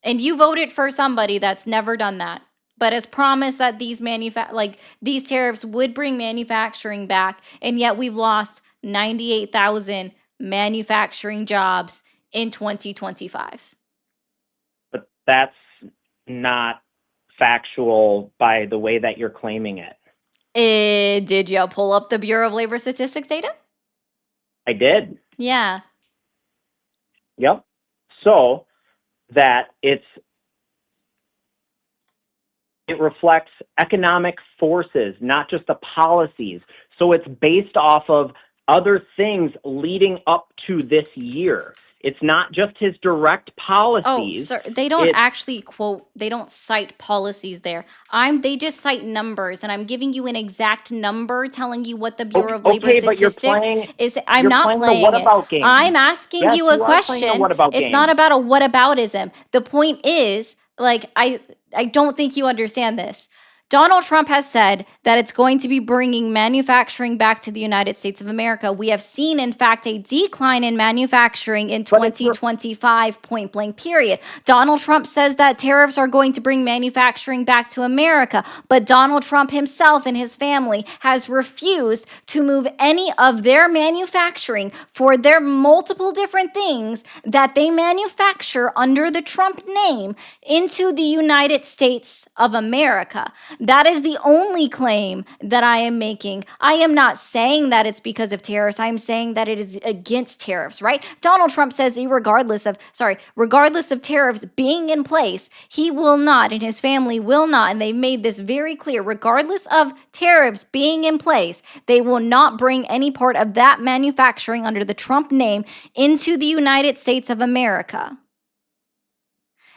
And you voted for somebody that's never done that, but has promised that these these tariffs would bring manufacturing back, and yet we've lost 98,000 manufacturing jobs in 2025. But that's not factual by the way that you're claiming it. Did you pull up the Bureau of Labor Statistics data? I did. Yeah. Yep. So that it reflects economic forces, not just the policies. So it's based off of other things leading up to this year. It's not just his direct policies. Oh, sir, they don't actually quote, they don't cite policies there. They just cite numbers, and I'm giving you an exact number telling you what the Bureau of Labor Okay, but you're Statistics playing. is. I'm You're not playing the playing what it. about game. I'm asking Yes, you a you are playing the question. what about It's game. not about a whataboutism. The point is, like, I don't think you understand this. Donald Trump has said that it's going to be bringing manufacturing back to the United States of America. We have seen, in fact, a decline in manufacturing in 2025, point blank period. Donald Trump says that tariffs are going to bring manufacturing back to America, but Donald Trump himself and his family has refused to move any of their manufacturing for their multiple different things that they manufacture under the Trump name into the United States of America. That is the only claim that I am making. I am not saying that it's because of tariffs. I'm saying that it is against tariffs, right? Donald Trump says regardless of tariffs being in place, he will not and his family will not, and they made this very clear, regardless of tariffs being in place, they will not bring any part of that manufacturing under the Trump name into the United States of America.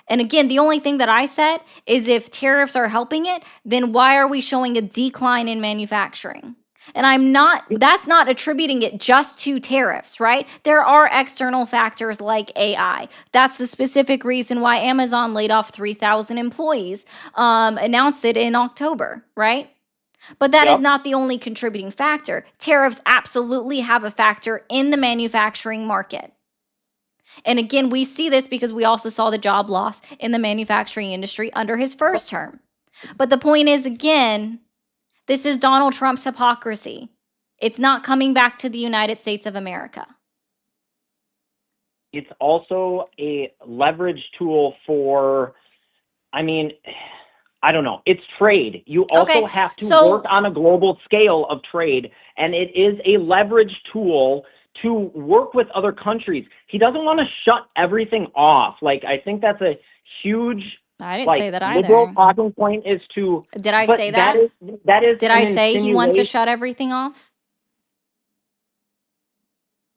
And again, the only thing that I said is if tariffs are helping it, then why are we showing a decline in manufacturing? And that's not attributing it just to tariffs, right? There are external factors like AI. That's the specific reason why Amazon laid off 3,000 employees, announced it in October, right? But that is not the only contributing factor. Tariffs absolutely have a factor in the manufacturing market. And again, we see this because we also saw the job loss in the manufacturing industry under his first term. But the point is, again, this is Donald Trump's hypocrisy. It's not coming back to the United States of America. It's also a leverage tool for, I don't know. It's trade. You also have to work on a global scale of trade, and it is a leverage tool to work with other countries. He doesn't want to shut everything off. Like, I think that's a huge, I didn't say that liberal either. talking point is to. Did I say that? That is. Did I say he wants to shut everything off?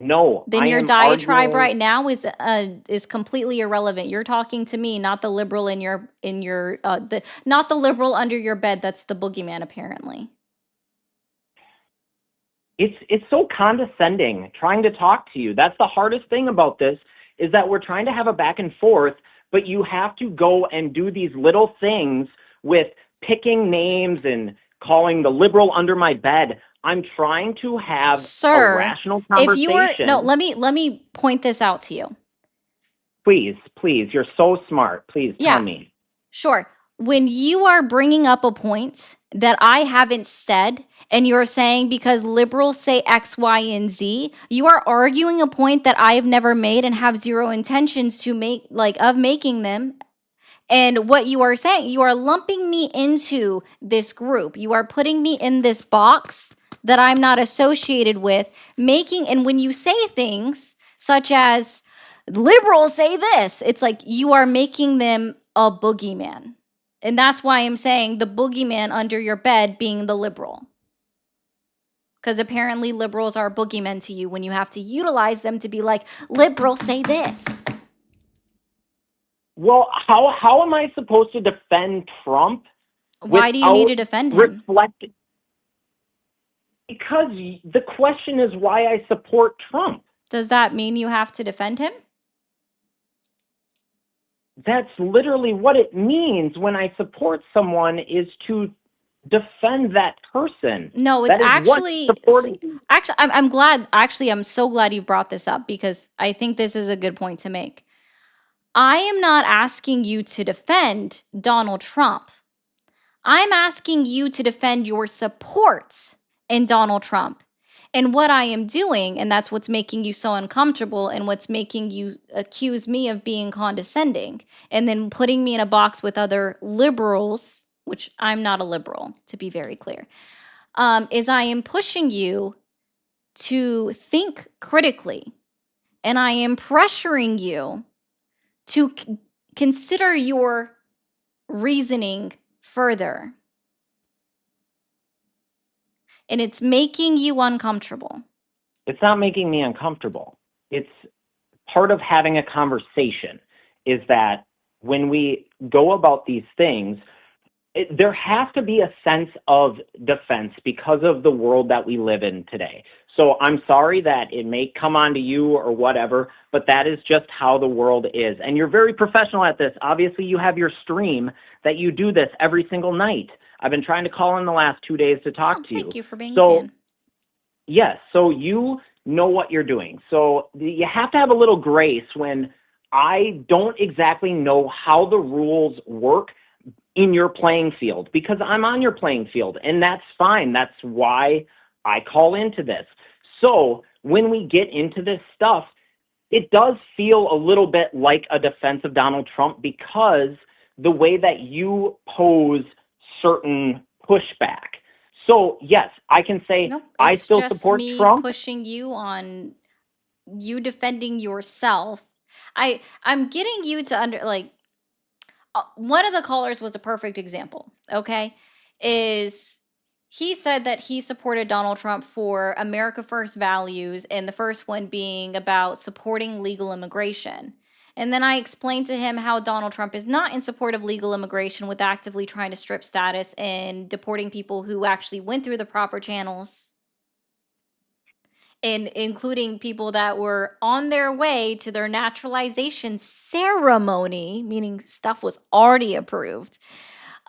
No. Then your diatribe right now is completely irrelevant. You're talking to me, not the liberal not the liberal under your bed. That's the boogeyman, apparently. It's so condescending trying to talk to you. That's the hardest thing about this, is that we're trying to have a back and forth, but you have to go and do these little things with picking names and calling the liberal under my bed. I'm trying to have a rational conversation. Let me point this out to you. Please, you're so smart. Please tell me. Sure. When you are bringing up a point that I haven't said, and you're saying because liberals say X, Y, and Z, you are arguing a point that I have never made and have zero intentions to making them. And what you are saying, you are lumping me into this group. You are putting me in this box that I'm not associated with, and when you say things such as liberals say this, it's like you are making them a boogeyman. And that's why I'm saying the boogeyman under your bed being the liberal. Because apparently liberals are boogeymen to you when you have to utilize them to be like, liberals say this. Well, how am I supposed to defend Trump? Why do you need to defend him? Because the question is why I support Trump. Does that mean you have to defend him? that's literally what it means when I support someone, is to defend that person. No, it's That is what actually, supporting. actually, I'm glad, actually, I'm so glad you brought this up because I think this is a good point to make. I am not asking you to defend Donald Trump. I'm asking you to defend your support in Donald Trump. And what I am doing, and that's what's making you so uncomfortable and what's making you accuse me of being condescending and then putting me in a box with other liberals, which I'm not a liberal, to be very clear, is I am pushing you to think critically and I am pressuring you to consider your reasoning further. And it's making you uncomfortable. It's not making me uncomfortable. It's part of having a conversation, is that when we go about these things, there has to be a sense of defense because of the world that we live in today. So I'm sorry that it may come onto you or whatever, but that is just how the world is. And you're very professional at this. Obviously, you have your stream that you do this every single night. I've been trying to call in the last 2 days to talk to you. Thank you for being a So fan. yes, so you know what you're doing. So you have to have a little grace when I don't exactly know how the rules work in your playing field, because I'm on your playing field, and that's fine. That's why I call into this. So when we get into this stuff, it does feel a little bit like a defense of Donald Trump, because the way that you pose certain pushback. So yes, I can say Nope, I it's still just support me Trump. pushing you on you defending yourself. I'm getting you to one of the callers was a perfect example, okay? Is he said that he supported Donald Trump for America First values, and the first one being about supporting legal immigration. And then I explained to him how Donald Trump is not in support of legal immigration with actively trying to strip status and deporting people who actually went through the proper channels, and including people that were on their way to their naturalization ceremony, meaning stuff was already approved,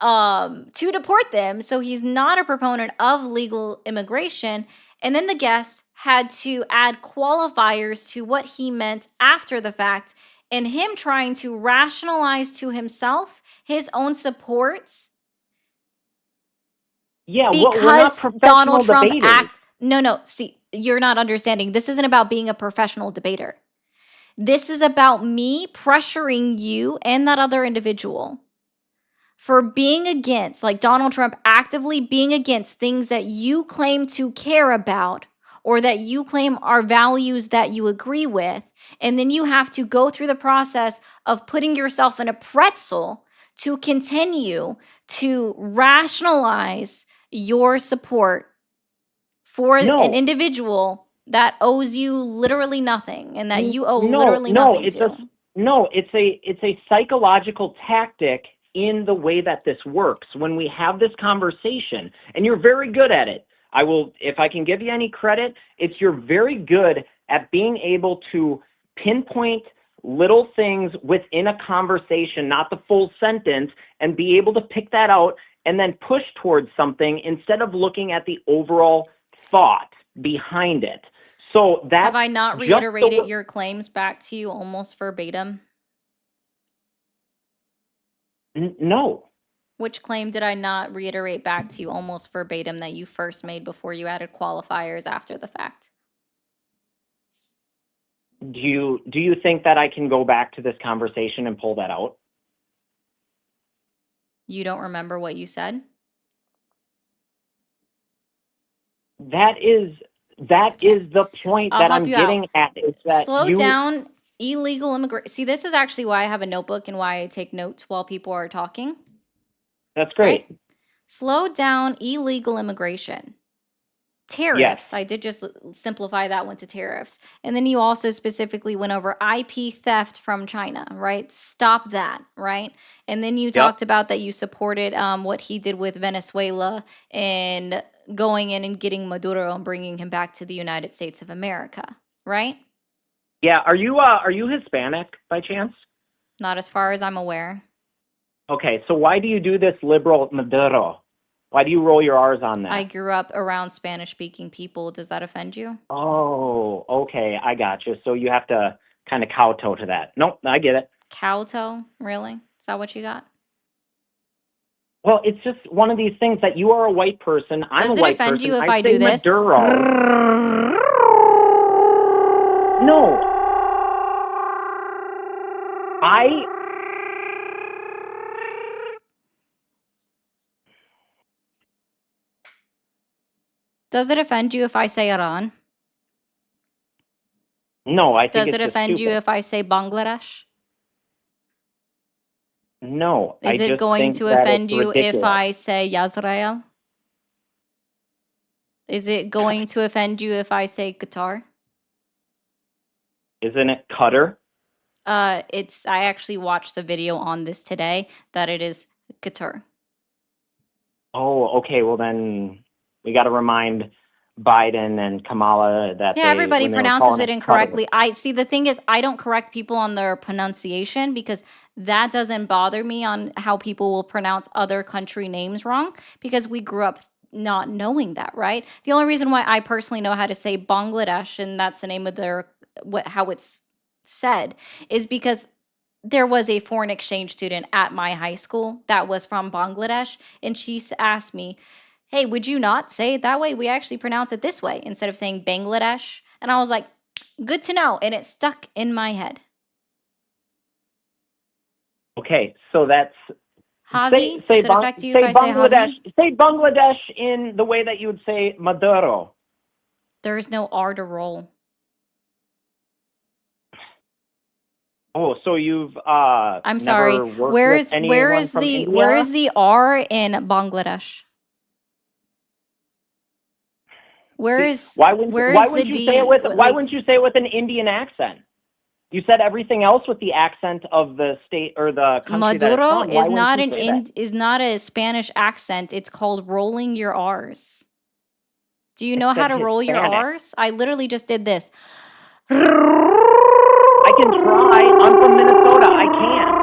to deport them. So he's not a proponent of legal immigration. And then the guest had to add qualifiers to what he meant after the fact, and him trying to rationalize to himself his own support Yeah, well, we're not because professional Donald Trump debaters. No, see, you're not understanding. This isn't about being a professional debater. This is about me pressuring you and that other individual for being against, like Donald Trump actively being against things that you claim to care about or that you claim are values that you agree with. And then you have to go through the process of putting yourself in a pretzel to continue to rationalize your support for an No, individual that owes you literally nothing and that N- you owe no, literally no, nothing it's to. it's a psychological tactic in the way that this works. When we have this conversation, and you're very good at it. I will, if I can give you any credit, it's you're very good at being able to pinpoint little things within a conversation, not the full sentence, and be able to pick that out and then push towards something instead of looking at the overall thought behind it. So that's Have I not just the reiterated way. your claims back to you almost verbatim? No. Which claim did I not reiterate back to you almost verbatim that you first made before you added qualifiers after the fact? Do you think that I can go back to this conversation and pull that out? You don't remember what you said? That is the point I'll that help I'm you out. getting at, is that Slow you. down illegal immigration. See, this is actually why I have a notebook and why I take notes while people are talking. That's great. Slow down illegal immigration. Tariffs. Yes. I did just simplify that one to tariffs. And then you also specifically went over IP theft from China, right? Stop that, right? And then you Yep. talked about that you supported what he did with Venezuela and going in and getting Maduro and bringing him back to the United States of America, right? Yeah. Are you Hispanic by chance? Not as far as I'm aware. Okay, so why do you do this liberal Maduro? Why do you roll your R's on that? I grew up around Spanish-speaking people. Does that offend you? Oh, okay, I got you. So you have to kind of kowtow to that. Nope, I get it. Cowtoe? Really? Is that what you got? Well, it's just one of these things that you are a white person. I'm Does a it white offend person. you if I I say do this? Maduro. No. Does it offend you if I say Iran? No, I think Does it's it just offend you stupid. if I say Bangladesh? No, I Is it just going think to that offend it's you if ridiculous. I say Yisrael? Is it going to offend you if I say Qatar? Isn't it Qatar? I actually watched a video on this today that it is Qatar. Oh, okay. Well, then we got to remind Biden and Kamala that Yeah, everybody when they were pronounces calling it it Qatar. incorrectly. I see, the thing is, I don't correct people on their pronunciation because that doesn't bother me on how people will pronounce other country names wrong, because we grew up not knowing that, right? The only reason why I personally know how to say Bangladesh, and that's the name of their how it's said, is because there was a foreign exchange student at my high school that was from Bangladesh, and she asked me, "Hey, would you not say it that way? We actually pronounce it this way instead of saying Bangladesh." And I was like, good to know. And it stuck in my head. Okay, so that's Javi, say does it affect you if say I say Bangladesh. Javi? Say Bangladesh in the way that you would say Maduro. There's no R to roll. Oh, so you've I'm sorry. never worked Where with is anyone from India? the R in Bangladesh? Where is Why wouldn't the you say it D? with why Like, wouldn't you say it with an Indian accent? You said everything else with the accent of the state or the country that it's Maduro from. Why is wouldn't not you say that? is not a Spanish accent. It's called rolling your R's. Do you It know how said to roll your Hispanic. R's? I literally just did this. I can try. I'm from Minnesota. I can.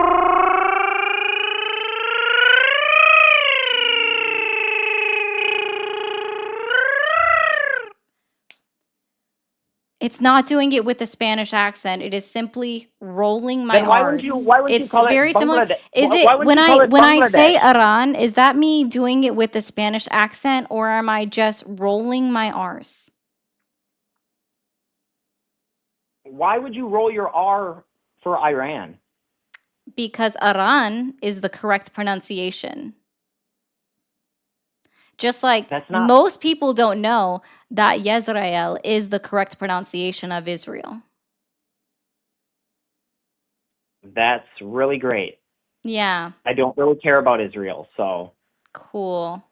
It's not doing it with a Spanish accent. It is simply rolling my Then why wouldn't you R's. you It's call it very similar. Bangladesh? Is Why it wouldn't you call it when I say Bangladesh? Iran, is that me doing it with a Spanish accent, or am I just rolling my R's? Why would you roll your R for Iran? Because Iran is the correct pronunciation. Just like That's not most people don't know that Yisrael is the correct pronunciation of Israel. That's really great. Yeah, I don't really care about Israel, so cool.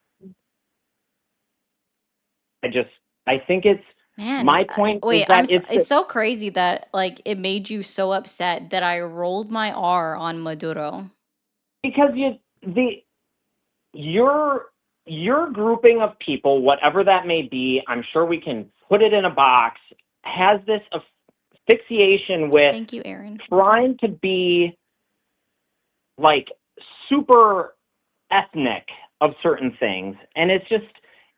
I think it's Man, my point is wait, that it's so crazy that like it made you so upset that I rolled my R on Maduro. because your grouping of people, whatever that may be, I'm sure we can put it in a box, has this asphyxiation with Thank you, Aaron. trying to be like super ethnic of certain things, and it's just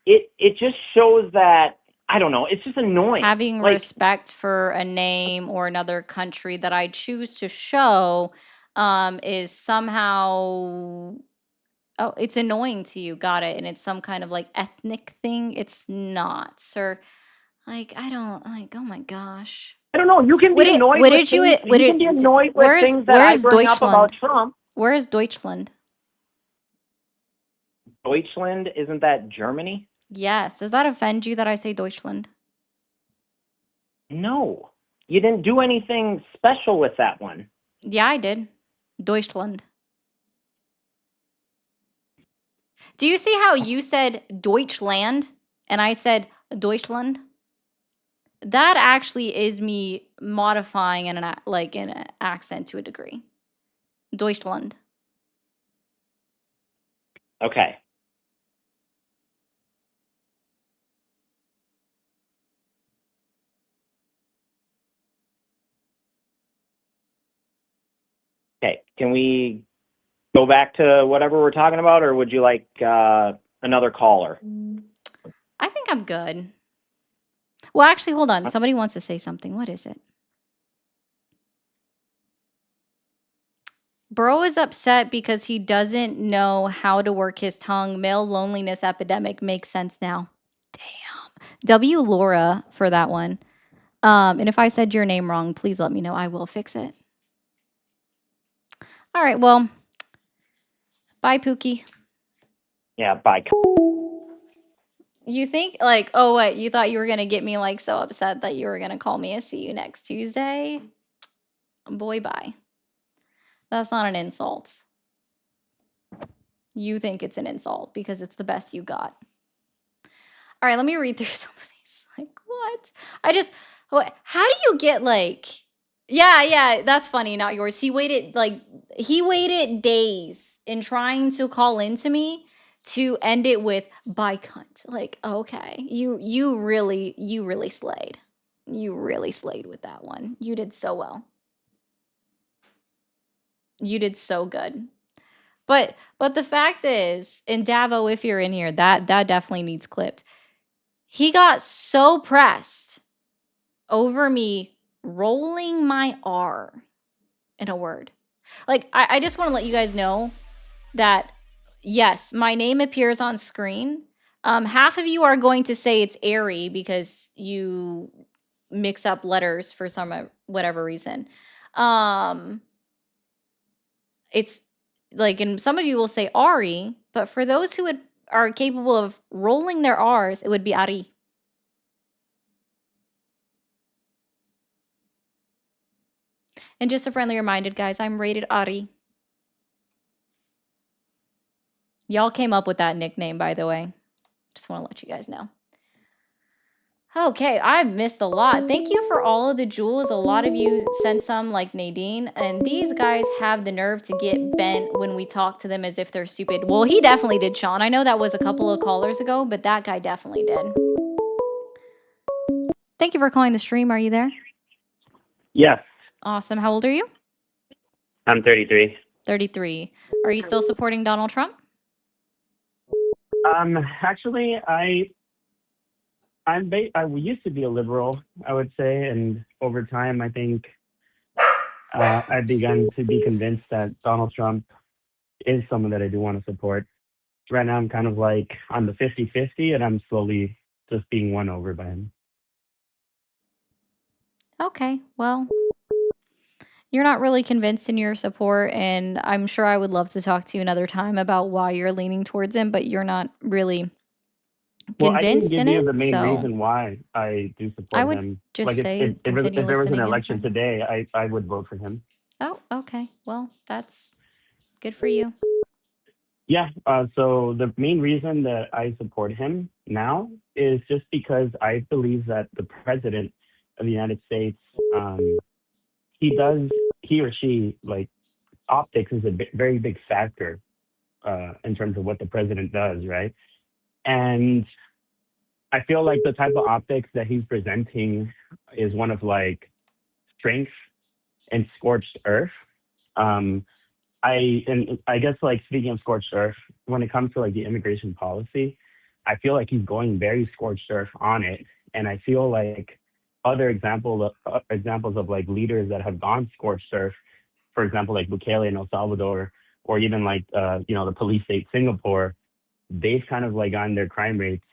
it just shows that I don't know, it's just annoying. Having Like respect for a name or another country that I choose to show is somehow, oh, it's annoying to you. Got it. And it's some kind of like ethnic thing. It's not, sir. Like, I don't like, oh my gosh. I don't know. You can be annoyed What with did you things. what You did can be annoyed with where's things that I bring up about Deutschland? Trump. Where is Deutschland? Deutschland, isn't that Germany? Yes. Does that offend you that I say Deutschland? No, you didn't do anything special with that one. Yeah, I did. Deutschland. Do you see how you said Deutschland and I said Deutschland? That actually is me modifying an accent to a degree. Deutschland. Okay. Okay, can we go back to whatever we're talking about, or would you like another caller? I think I'm good. Well, actually, hold on. Somebody wants to say something. What is it? Bro is upset because he doesn't know how to work his tongue. Male loneliness epidemic makes sense now. Damn. W. Laura for that one. And if I said your name wrong, please let me know. I will fix it. All right. Well, bye, Pookie. Yeah, bye. You think like, oh, what? You thought you were going to get me like so upset that you were going to call me a see you next Tuesday? Boy, bye. That's not an insult. You think it's an insult because it's the best you got. All right, let me read through some of these. Like, what? How do you get like, yeah, that's funny, not yours. He waited days in trying to call into me to end it with bye cunt. Like, okay, you really slayed. You really slayed with that one. You did so well. You did so good. But the fact is, and Davo, if you're in here, that definitely needs clipped. He got so pressed over me rolling my R in a word. Like, I just want to let you guys know that, yes, my name appears on screen. Half of you are going to say it's Airy because you mix up letters for some whatever reason. It's like, and some of you will say Ari, but for those who are capable of rolling their R's, it would be Ari. And just a friendly reminder, guys, I'm rated Ari. Y'all came up with that nickname, by the way. Just want to let you guys know. Okay, I've missed a lot. Thank you for all of the jewels. A lot of you sent some like Nadine. And these guys have the nerve to get bent when we talk to them as if they're stupid. Well, he definitely did, Sean. I know that was a couple of callers ago, but that guy definitely did. Thank you for calling the stream. Are you there? Yes, Awesome. How old are you? I'm 33. 33. Are you still supporting Donald Trump? Actually, I used to be a liberal, I would say, and over time, I think I've begun to be convinced that Donald Trump is someone that I do want to support. Right now, I'm kind of like on the 50-50, and I'm slowly just being won over by him. Okay, well, you're not really convinced in your support, and I'm sure I would love to talk to you another time about why you're leaning towards him, but you're not really Well, I can convinced give in you it. the main So reason why I do I support would him. just Like, say if continue there was an listening in election for. today, I would vote for him. Oh, okay. Well, that's good for you. Yeah, so the main reason that I support him now is just because I believe that the president of the United States, he or she, like, optics is a very big factor in terms of what the president does, right? And I feel like the type of optics that he's presenting is one of like strength and scorched earth. I guess, like, speaking of scorched earth, when it comes to like the immigration policy, I feel like he's going very scorched earth on it, and I feel like other examples of like leaders that have gone scorched earth, for example, like Bukele in El Salvador, or even like the police state Singapore, they've kind of like gotten their crime rates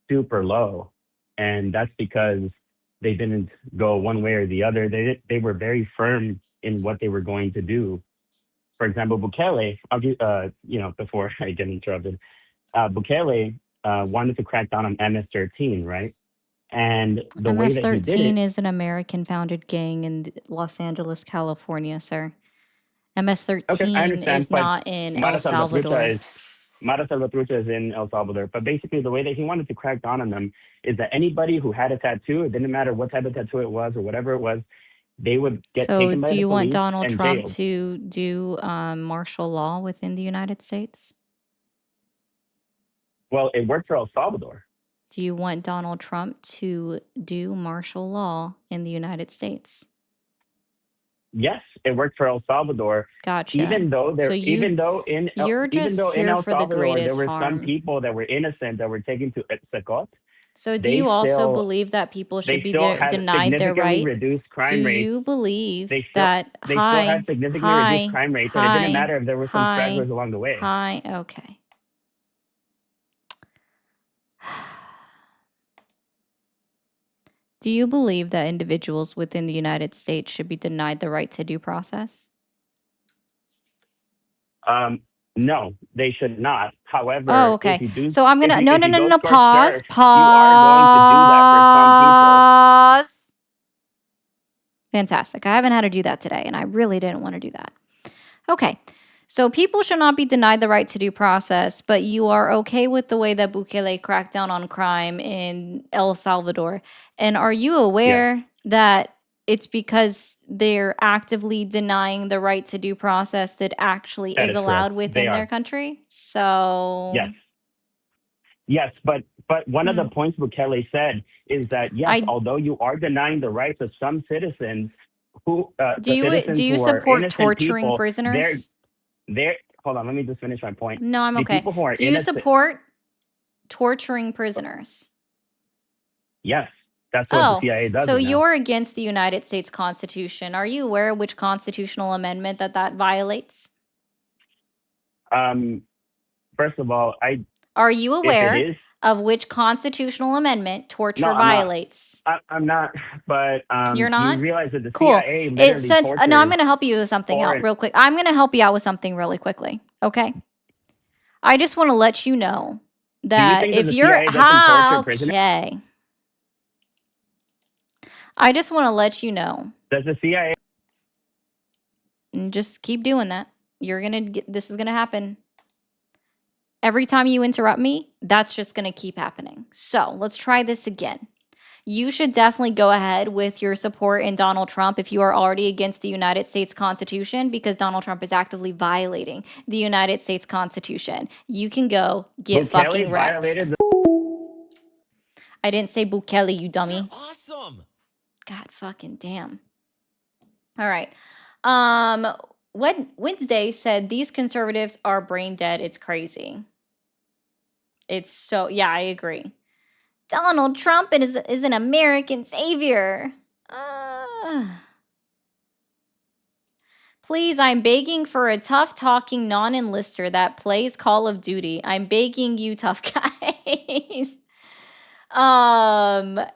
super low, and that's because they didn't go one way or the other. They were very firm in what they were going to do. For example, Bukele, before I get interrupted, Bukele wanted to crack down on MS-13, right? And the way that he did MS-13 it, is an American-founded gang in Los Angeles, California, sir. MS-13 okay, I understand, is but not in El Mara Salvador. Salvatrucha is in El Salvador. But basically, the way that he wanted to crack down on them is that anybody who had a tattoo, it didn't matter what type of tattoo it was or whatever it was, they would get So taken by do the you want police Donald and Trump jailed. to do martial law within the United States? Well, it worked for El Salvador. Do you want Donald Trump to do martial law in the United States? yes, it worked for El Salvador. Gotcha. Even though So you're just in here El for the Salvador there greatest were some harm. people that were innocent that were taken to Secot, So do they you also still believe that people they should be still had denied their significantly right? reduced Do crime rates. you believe They that still had significantly reduced crime rates, and it didn't matter if there were some stragglers along the way. okay. Do you believe that individuals within the United States should be denied the right to due process? No, they should not. However, Oh, if okay. you do, So I'm gonna if no you no no go no scorched pause earth, you are going to do that for some people. pause. Fantastic. I haven't had to do that today, and I really didn't want to do that. Okay. So people should not be denied the right to due process, but you are okay with the way that Bukele cracked down on crime in El Salvador. And are you aware that it's because they're actively denying the right to due process that actually That is is correct. allowed They within their are. country? So Yes, but one of the points Bukele said is that yes, I- although you are denying the rights of some citizens who do you who are support innocent torturing people, prisoners? they're hold on, let me just finish my point. No, I'm The okay. people who are Do you innocent, support torturing prisoners? yes, that's what the CIA does. So you know? you're against the United States Constitution. Are you aware of which constitutional amendment that violates? First of all, Are you aware is, of which constitutional amendment torture No, I'm not. violates? I'm not, but You're not? you realize that the Cool. CIA It literally says, tortures no, I'm going to help you with something out foreign- real quick. I'm going to help you out with something really quickly. Okay. I just want to let you know that think that if the you're CIA doesn't torture prisoners? okay, I just want to let you know. Does the CIA? And just keep doing that. You're going to get, this is going to happen. Every time you interrupt me, that's just going to keep happening. So let's try this again. You should definitely go ahead with your support in Donald Trump if you are already against the United States Constitution, because Donald Trump is actively violating the United States Constitution. You can go get Bukele fucking wrecked. violated I didn't say Bukele, you dummy. Awesome. God fucking damn. All right. Wednesday said these conservatives are brain dead. It's crazy. It's so, yeah, I agree. Donald Trump is an American savior. Please, I'm begging for a tough talking non-enlister that plays Call of Duty. I'm begging you, tough guys.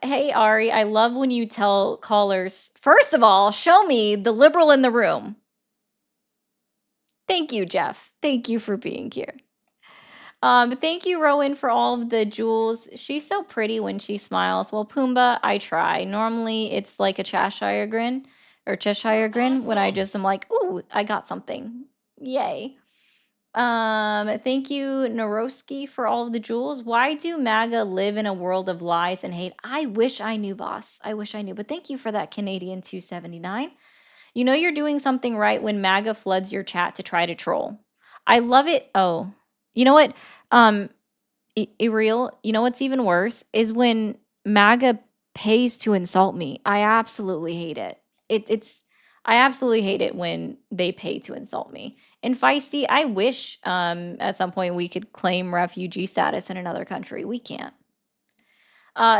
Hey Ari, I love when you tell callers, first of all, show me the liberal in the room. Thank you, Jeff. Thank you for being here. Thank you, Rowan, for all of the jewels. She's so pretty when she smiles. Well, Pumbaa, I try. Normally, it's like a Cheshire grin when I just am like, ooh, I got something. Yay. Thank you, Naroski, for all of the jewels. Why do MAGA live in a world of lies and hate? I wish I knew, boss. I wish I knew. But thank you for that, Canadian 279. You know you're doing something right when MAGA floods your chat to try to troll. I love it. Oh, you know what? Real. You know what's even worse is when MAGA pays to insult me. I absolutely hate it. I absolutely hate it when they pay to insult me. And Feisty, I wish at some point we could claim refugee status in another country. We can't.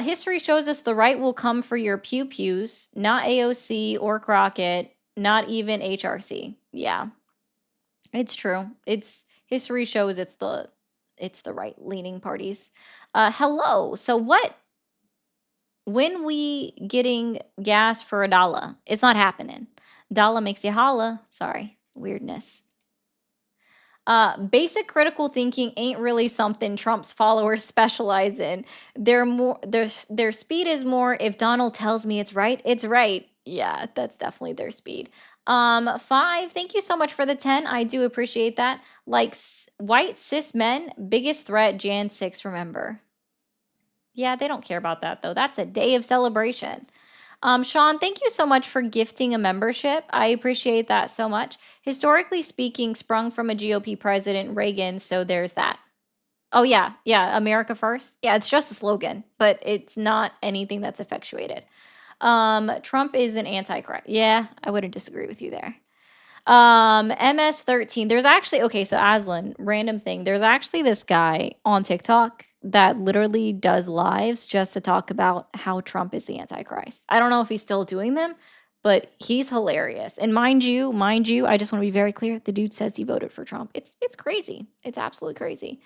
History shows us the right will come for your pew-pews, not AOC or Crockett, not even HRC. Yeah, it's true. History shows it's the right-leaning parties. Hello. So when we getting gas for $1? It's not happening. $1 makes you holla. Sorry, weirdness. Basic critical thinking ain't really something Trump's followers specialize in. Their speed is more, if Donald tells me it's right, it's right. Yeah, that's definitely their speed. 5, thank you so much for the 10. I do appreciate that. Like white cis men, biggest threat, Jan 6, remember. Yeah, they don't care about that though. That's a day of celebration. Sean, thank you so much for gifting a membership. I appreciate that so much. Historically speaking, sprung from a GOP president, Reagan, so there's that. Oh, yeah, America first. Yeah, it's just a slogan, but it's not anything that's effectuated. Trump is an antichrist. Yeah, I wouldn't disagree with you there. MS13. There's actually, okay, so Aslan, random thing. There's actually this guy on TikTok that literally does lives just to talk about how Trump is the Antichrist. I don't know if he's still doing them, but he's hilarious. And mind you, I just want to be very clear. The dude says he voted for Trump. It's crazy. It's absolutely crazy.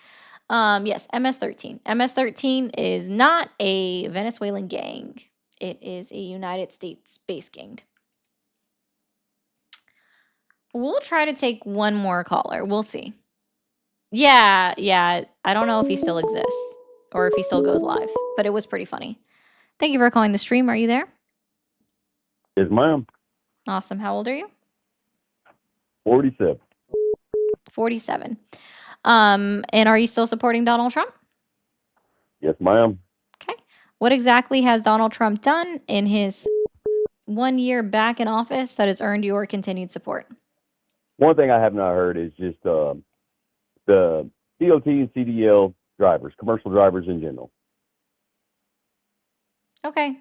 Yes, MS13. MS13 is not a Venezuelan gang. It is a United States-based gang. We'll try to take one more caller. We'll see. Yeah. I don't know if he still exists or if he still goes live, but it was pretty funny. Thank you for calling the stream. Are you there? Yes, ma'am. Awesome. How old are you? 47. 47. And are you still supporting Donald Trump? Yes, ma'am. What exactly has Donald Trump done in his 1 year back in office that has earned your continued support? One thing I have not heard is just the DOT and CDL drivers, commercial drivers in general. Okay.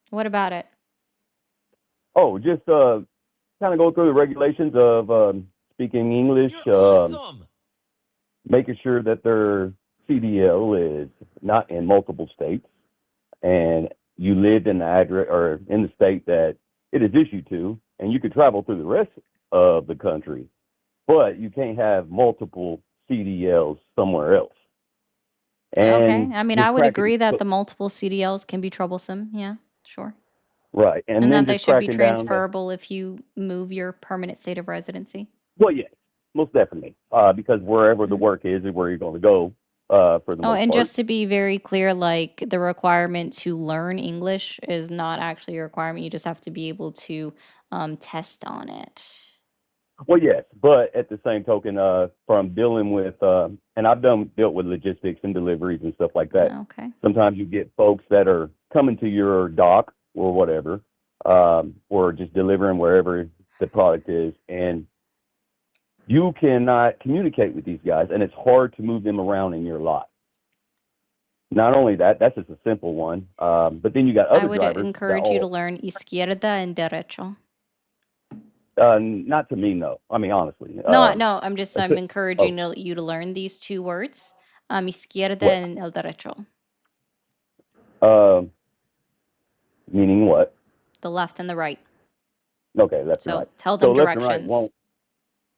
What about it? Oh, just kind of go through the regulations of speaking English, making sure that their CDL is not in multiple states, and you live in the address or in the state that it is issued to, and you can travel through the rest of the country, but you can't have multiple CDLs somewhere else. Okay. And I mean, just I would cracking- agree that the multiple CDLs can be troublesome. Yeah, sure. right, and And then that they just should be cracking down. transferable if you move your permanent state of residency. Well, yes, most definitely, because wherever the work is where you're going to go. For the Oh, most and part. just to be very clear, like the requirement to learn English is not actually a requirement. You just have to be able to test on it. Well, yes, but at the same token, from dealing with, and I've dealt with logistics and deliveries and stuff like that. Okay. Sometimes you get folks that are coming to your dock or whatever, or just delivering wherever the product is, and you cannot communicate with these guys, and it's hard to move them around in your lot. Not only that, that's just a simple one, but then you got other I would drivers that encourage you to all- learn izquierda and derecho. not to me, no. I mean, honestly. No, I'm oh. encouraging you to learn these two words, izquierda What? and el derecho, Meaning what? the left and the right. Okay, left So and right. tell them so left and right directions. won't.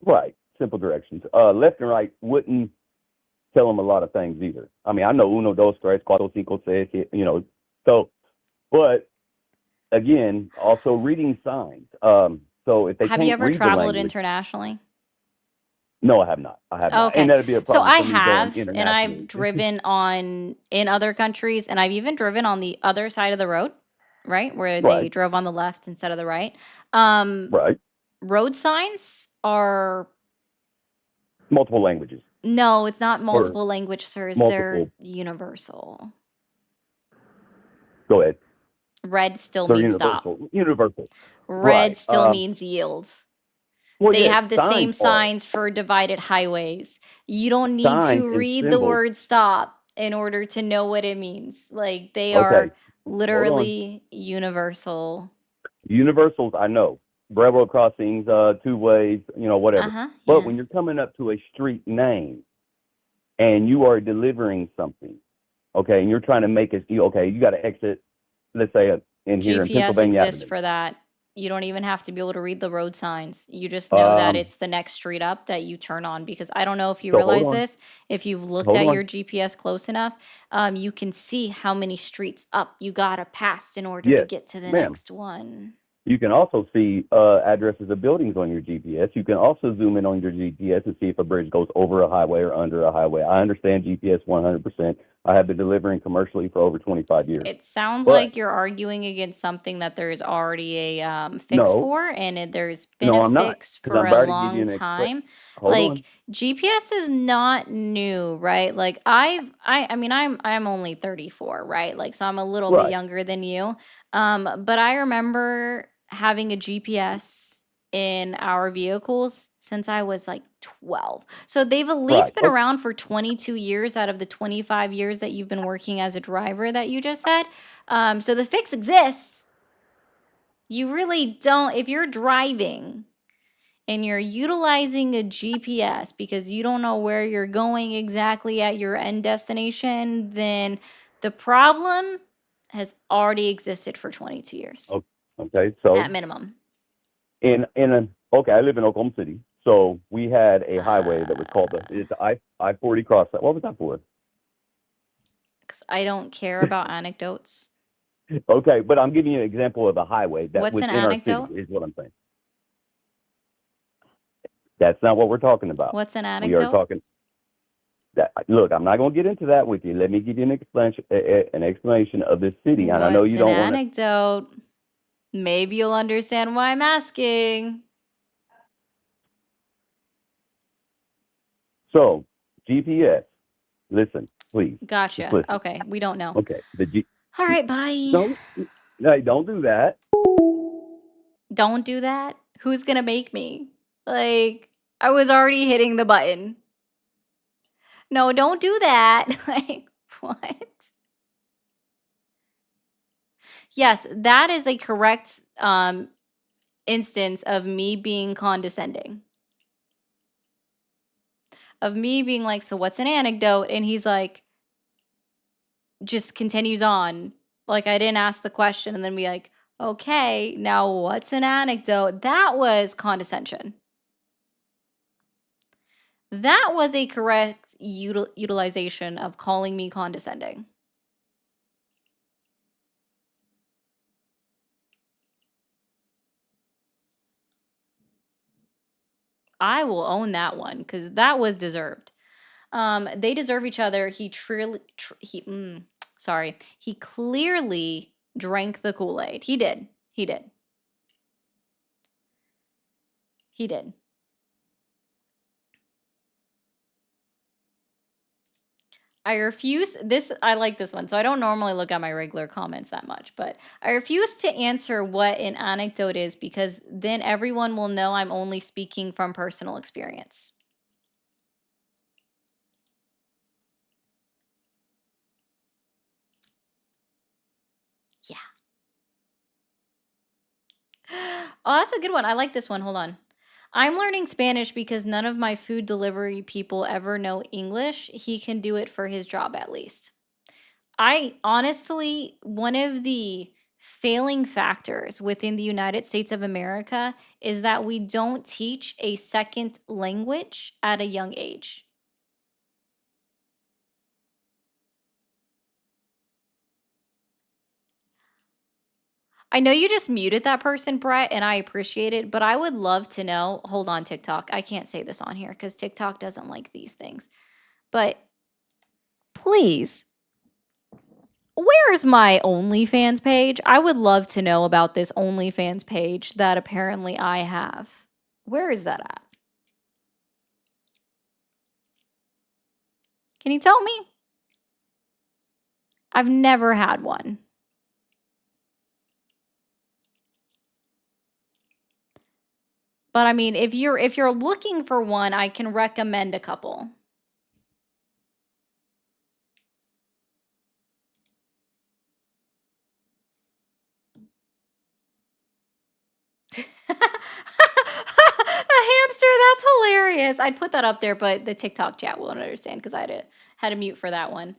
Right, simple directions. Left and right wouldn't tell them a lot of things either. I mean, I know uno, dos, tres, cuatro, cinco, seis, so, but again, also reading signs. So if they Have can't you ever read the traveled language- internationally? No, I have not. I have not. Okay. And that'd be a So problem I for me going have, and internationally. I've driven in other countries, and I've even driven on the other side of the road, right? Where they Right. drove on the left instead of the right. Right. Road signs are, Multiple languages. no, it's not multiple language, sirs. They're multiple- universal. Go ahead. Red still They're means universal. stop. Universal. Red Right, still means yield. Well, They yeah, have the same signs are. signs for divided highways. You don't need Signs to and read the symbols. word stop in order to know what it means. Like they Okay, are hold on. literally universal. Universals, I know. Railroad crossings, two ways, whatever. Uh-huh. But Yeah. when you're coming up to a street name and you are delivering something, okay, and you're trying to make it, okay, you got to exit, let's say in here in GPS Pennsylvania exists Avenue. for that. You don't even have to be able to read the road signs. You just know that Um, it's the next street up that you turn on, because I don't know if you So hold realize on. this. If you've looked Hold at on. your GPS close enough, you can see how many streets up you gotta pass in order to Yes, get to the ma'am. next one. You can also see addresses of buildings on your GPS. You can also zoom in on your GPS and see if a bridge goes over a highway or under a highway. I understand GPS 100%. I have been delivering commercially for over 25 years. It sounds But- like you're arguing against something that there's already a fix No. for, and there's been No, a I'm not, fix 'cause for I'm a about to give long you an time. Hold Like on. GPS is not new, right? Like I mean I'm only 34, right? Like so I'm a little bit Right. younger than you. But I remember having a GPS in our vehicles since I was like 12. So they've at Right. least been Okay. around for 22 years out of the 25 years that you've been working as a driver that you just said. So the fix exists. You really don't, if you're driving and you're utilizing a GPS because you don't know where you're going exactly at your end destination, then the problem has already existed for 22 years Okay. So at minimum. okay, I live in Oklahoma City, so we had a highway that was called it's I-40 cross. What was that for? Because I don't care about anecdotes. Okay, but I'm giving you an example of a highway that What's was an in our city, anecdote? is what I'm saying. That's not what we're talking about. What's an We are anecdote? talking that. Look, I'm not going to get into that with you. Let me give you an explanation of this city, and I know What's you an don't want to. anecdote? Maybe you'll understand why I'm asking. So, GPS. Listen, please. Just Gotcha. listen. Okay, we don't know. Okay. All right, bye. No, don't do that. Don't do that. Who's gonna make me? Like, I was already hitting the button. No, don't do that. Like, what? Yes, that is a correct instance of me being condescending. Of me being like, so what's an anecdote? And he's like, just continues on. Like, I didn't ask the question and then be like, okay, now what's an anecdote? That was condescension. That was a correct utilization of calling me condescending. I will own that one because that was deserved. They deserve each other. He clearly drank the Kool-Aid. He did. He did. He did. I refuse this. I like this one. So I don't normally look at my regular comments that much, but I refuse to answer what an anecdote is because then everyone will know I'm only speaking from personal experience. Yeah. Oh, that's a good one. I like this one. Hold on. I'm learning Spanish because none of my food delivery people ever know English. He can do it for his job at least. I honestly, one of the failing factors within the United States of America is that we don't teach a second language at a young age. I know you just muted that person, Brett, and I appreciate it, but I would love to know. Hold on, TikTok. I can't say this on here because TikTok doesn't like these things. But please, where's my OnlyFans page? I would love to know about this OnlyFans page that apparently I have. Where is that at? Can you tell me? I've never had one. But I mean, if you're looking for one, I can recommend a couple. A hamster, that's hilarious. I'd put that up there, but the TikTok chat won't understand because I had to mute for that one.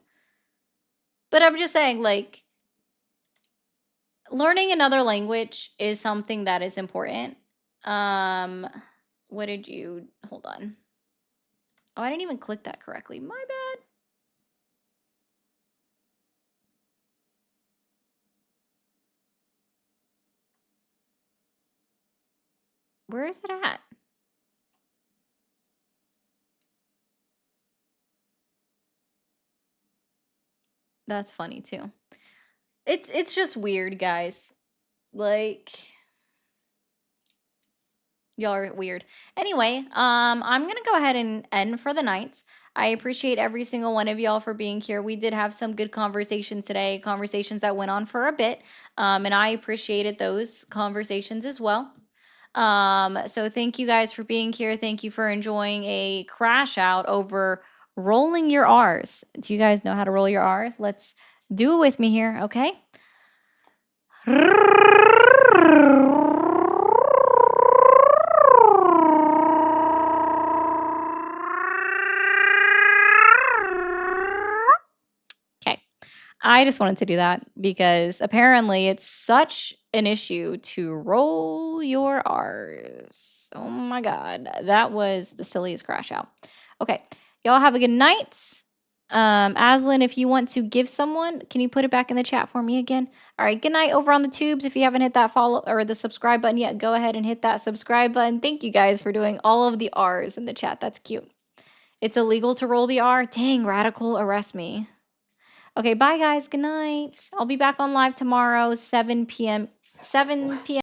But I'm just saying, like, learning another language is something that is important. What did you, hold on. Oh, I didn't even click that correctly. My bad. Where is it at? That's funny too. It's just weird, guys. Like, y'all are weird. Anyway, I'm gonna go ahead and end for the night. I appreciate every single one of y'all for being here. We did have some good conversations today, conversations that went on for a bit, and I appreciated those conversations as well. So thank you guys for being here. Thank you for enjoying a crash out over rolling your R's. Do you guys know how to roll your R's? Let's do it with me here, okay? Okay. I just wanted to do that because apparently it's such an issue to roll your R's. Oh my God. That was the silliest crash out. Okay. Y'all have a good night. Aslan, if you want to give someone, can you put it back in the chat for me again? All right. Good night over on the tubes. If you haven't hit that follow or the subscribe button yet, go ahead and hit that subscribe button. Thank you guys for doing all of the R's in the chat. That's cute. It's illegal to roll the R. Dang, Radical, arrest me. Okay, bye guys. Good night. I'll be back on live tomorrow, 7 p.m.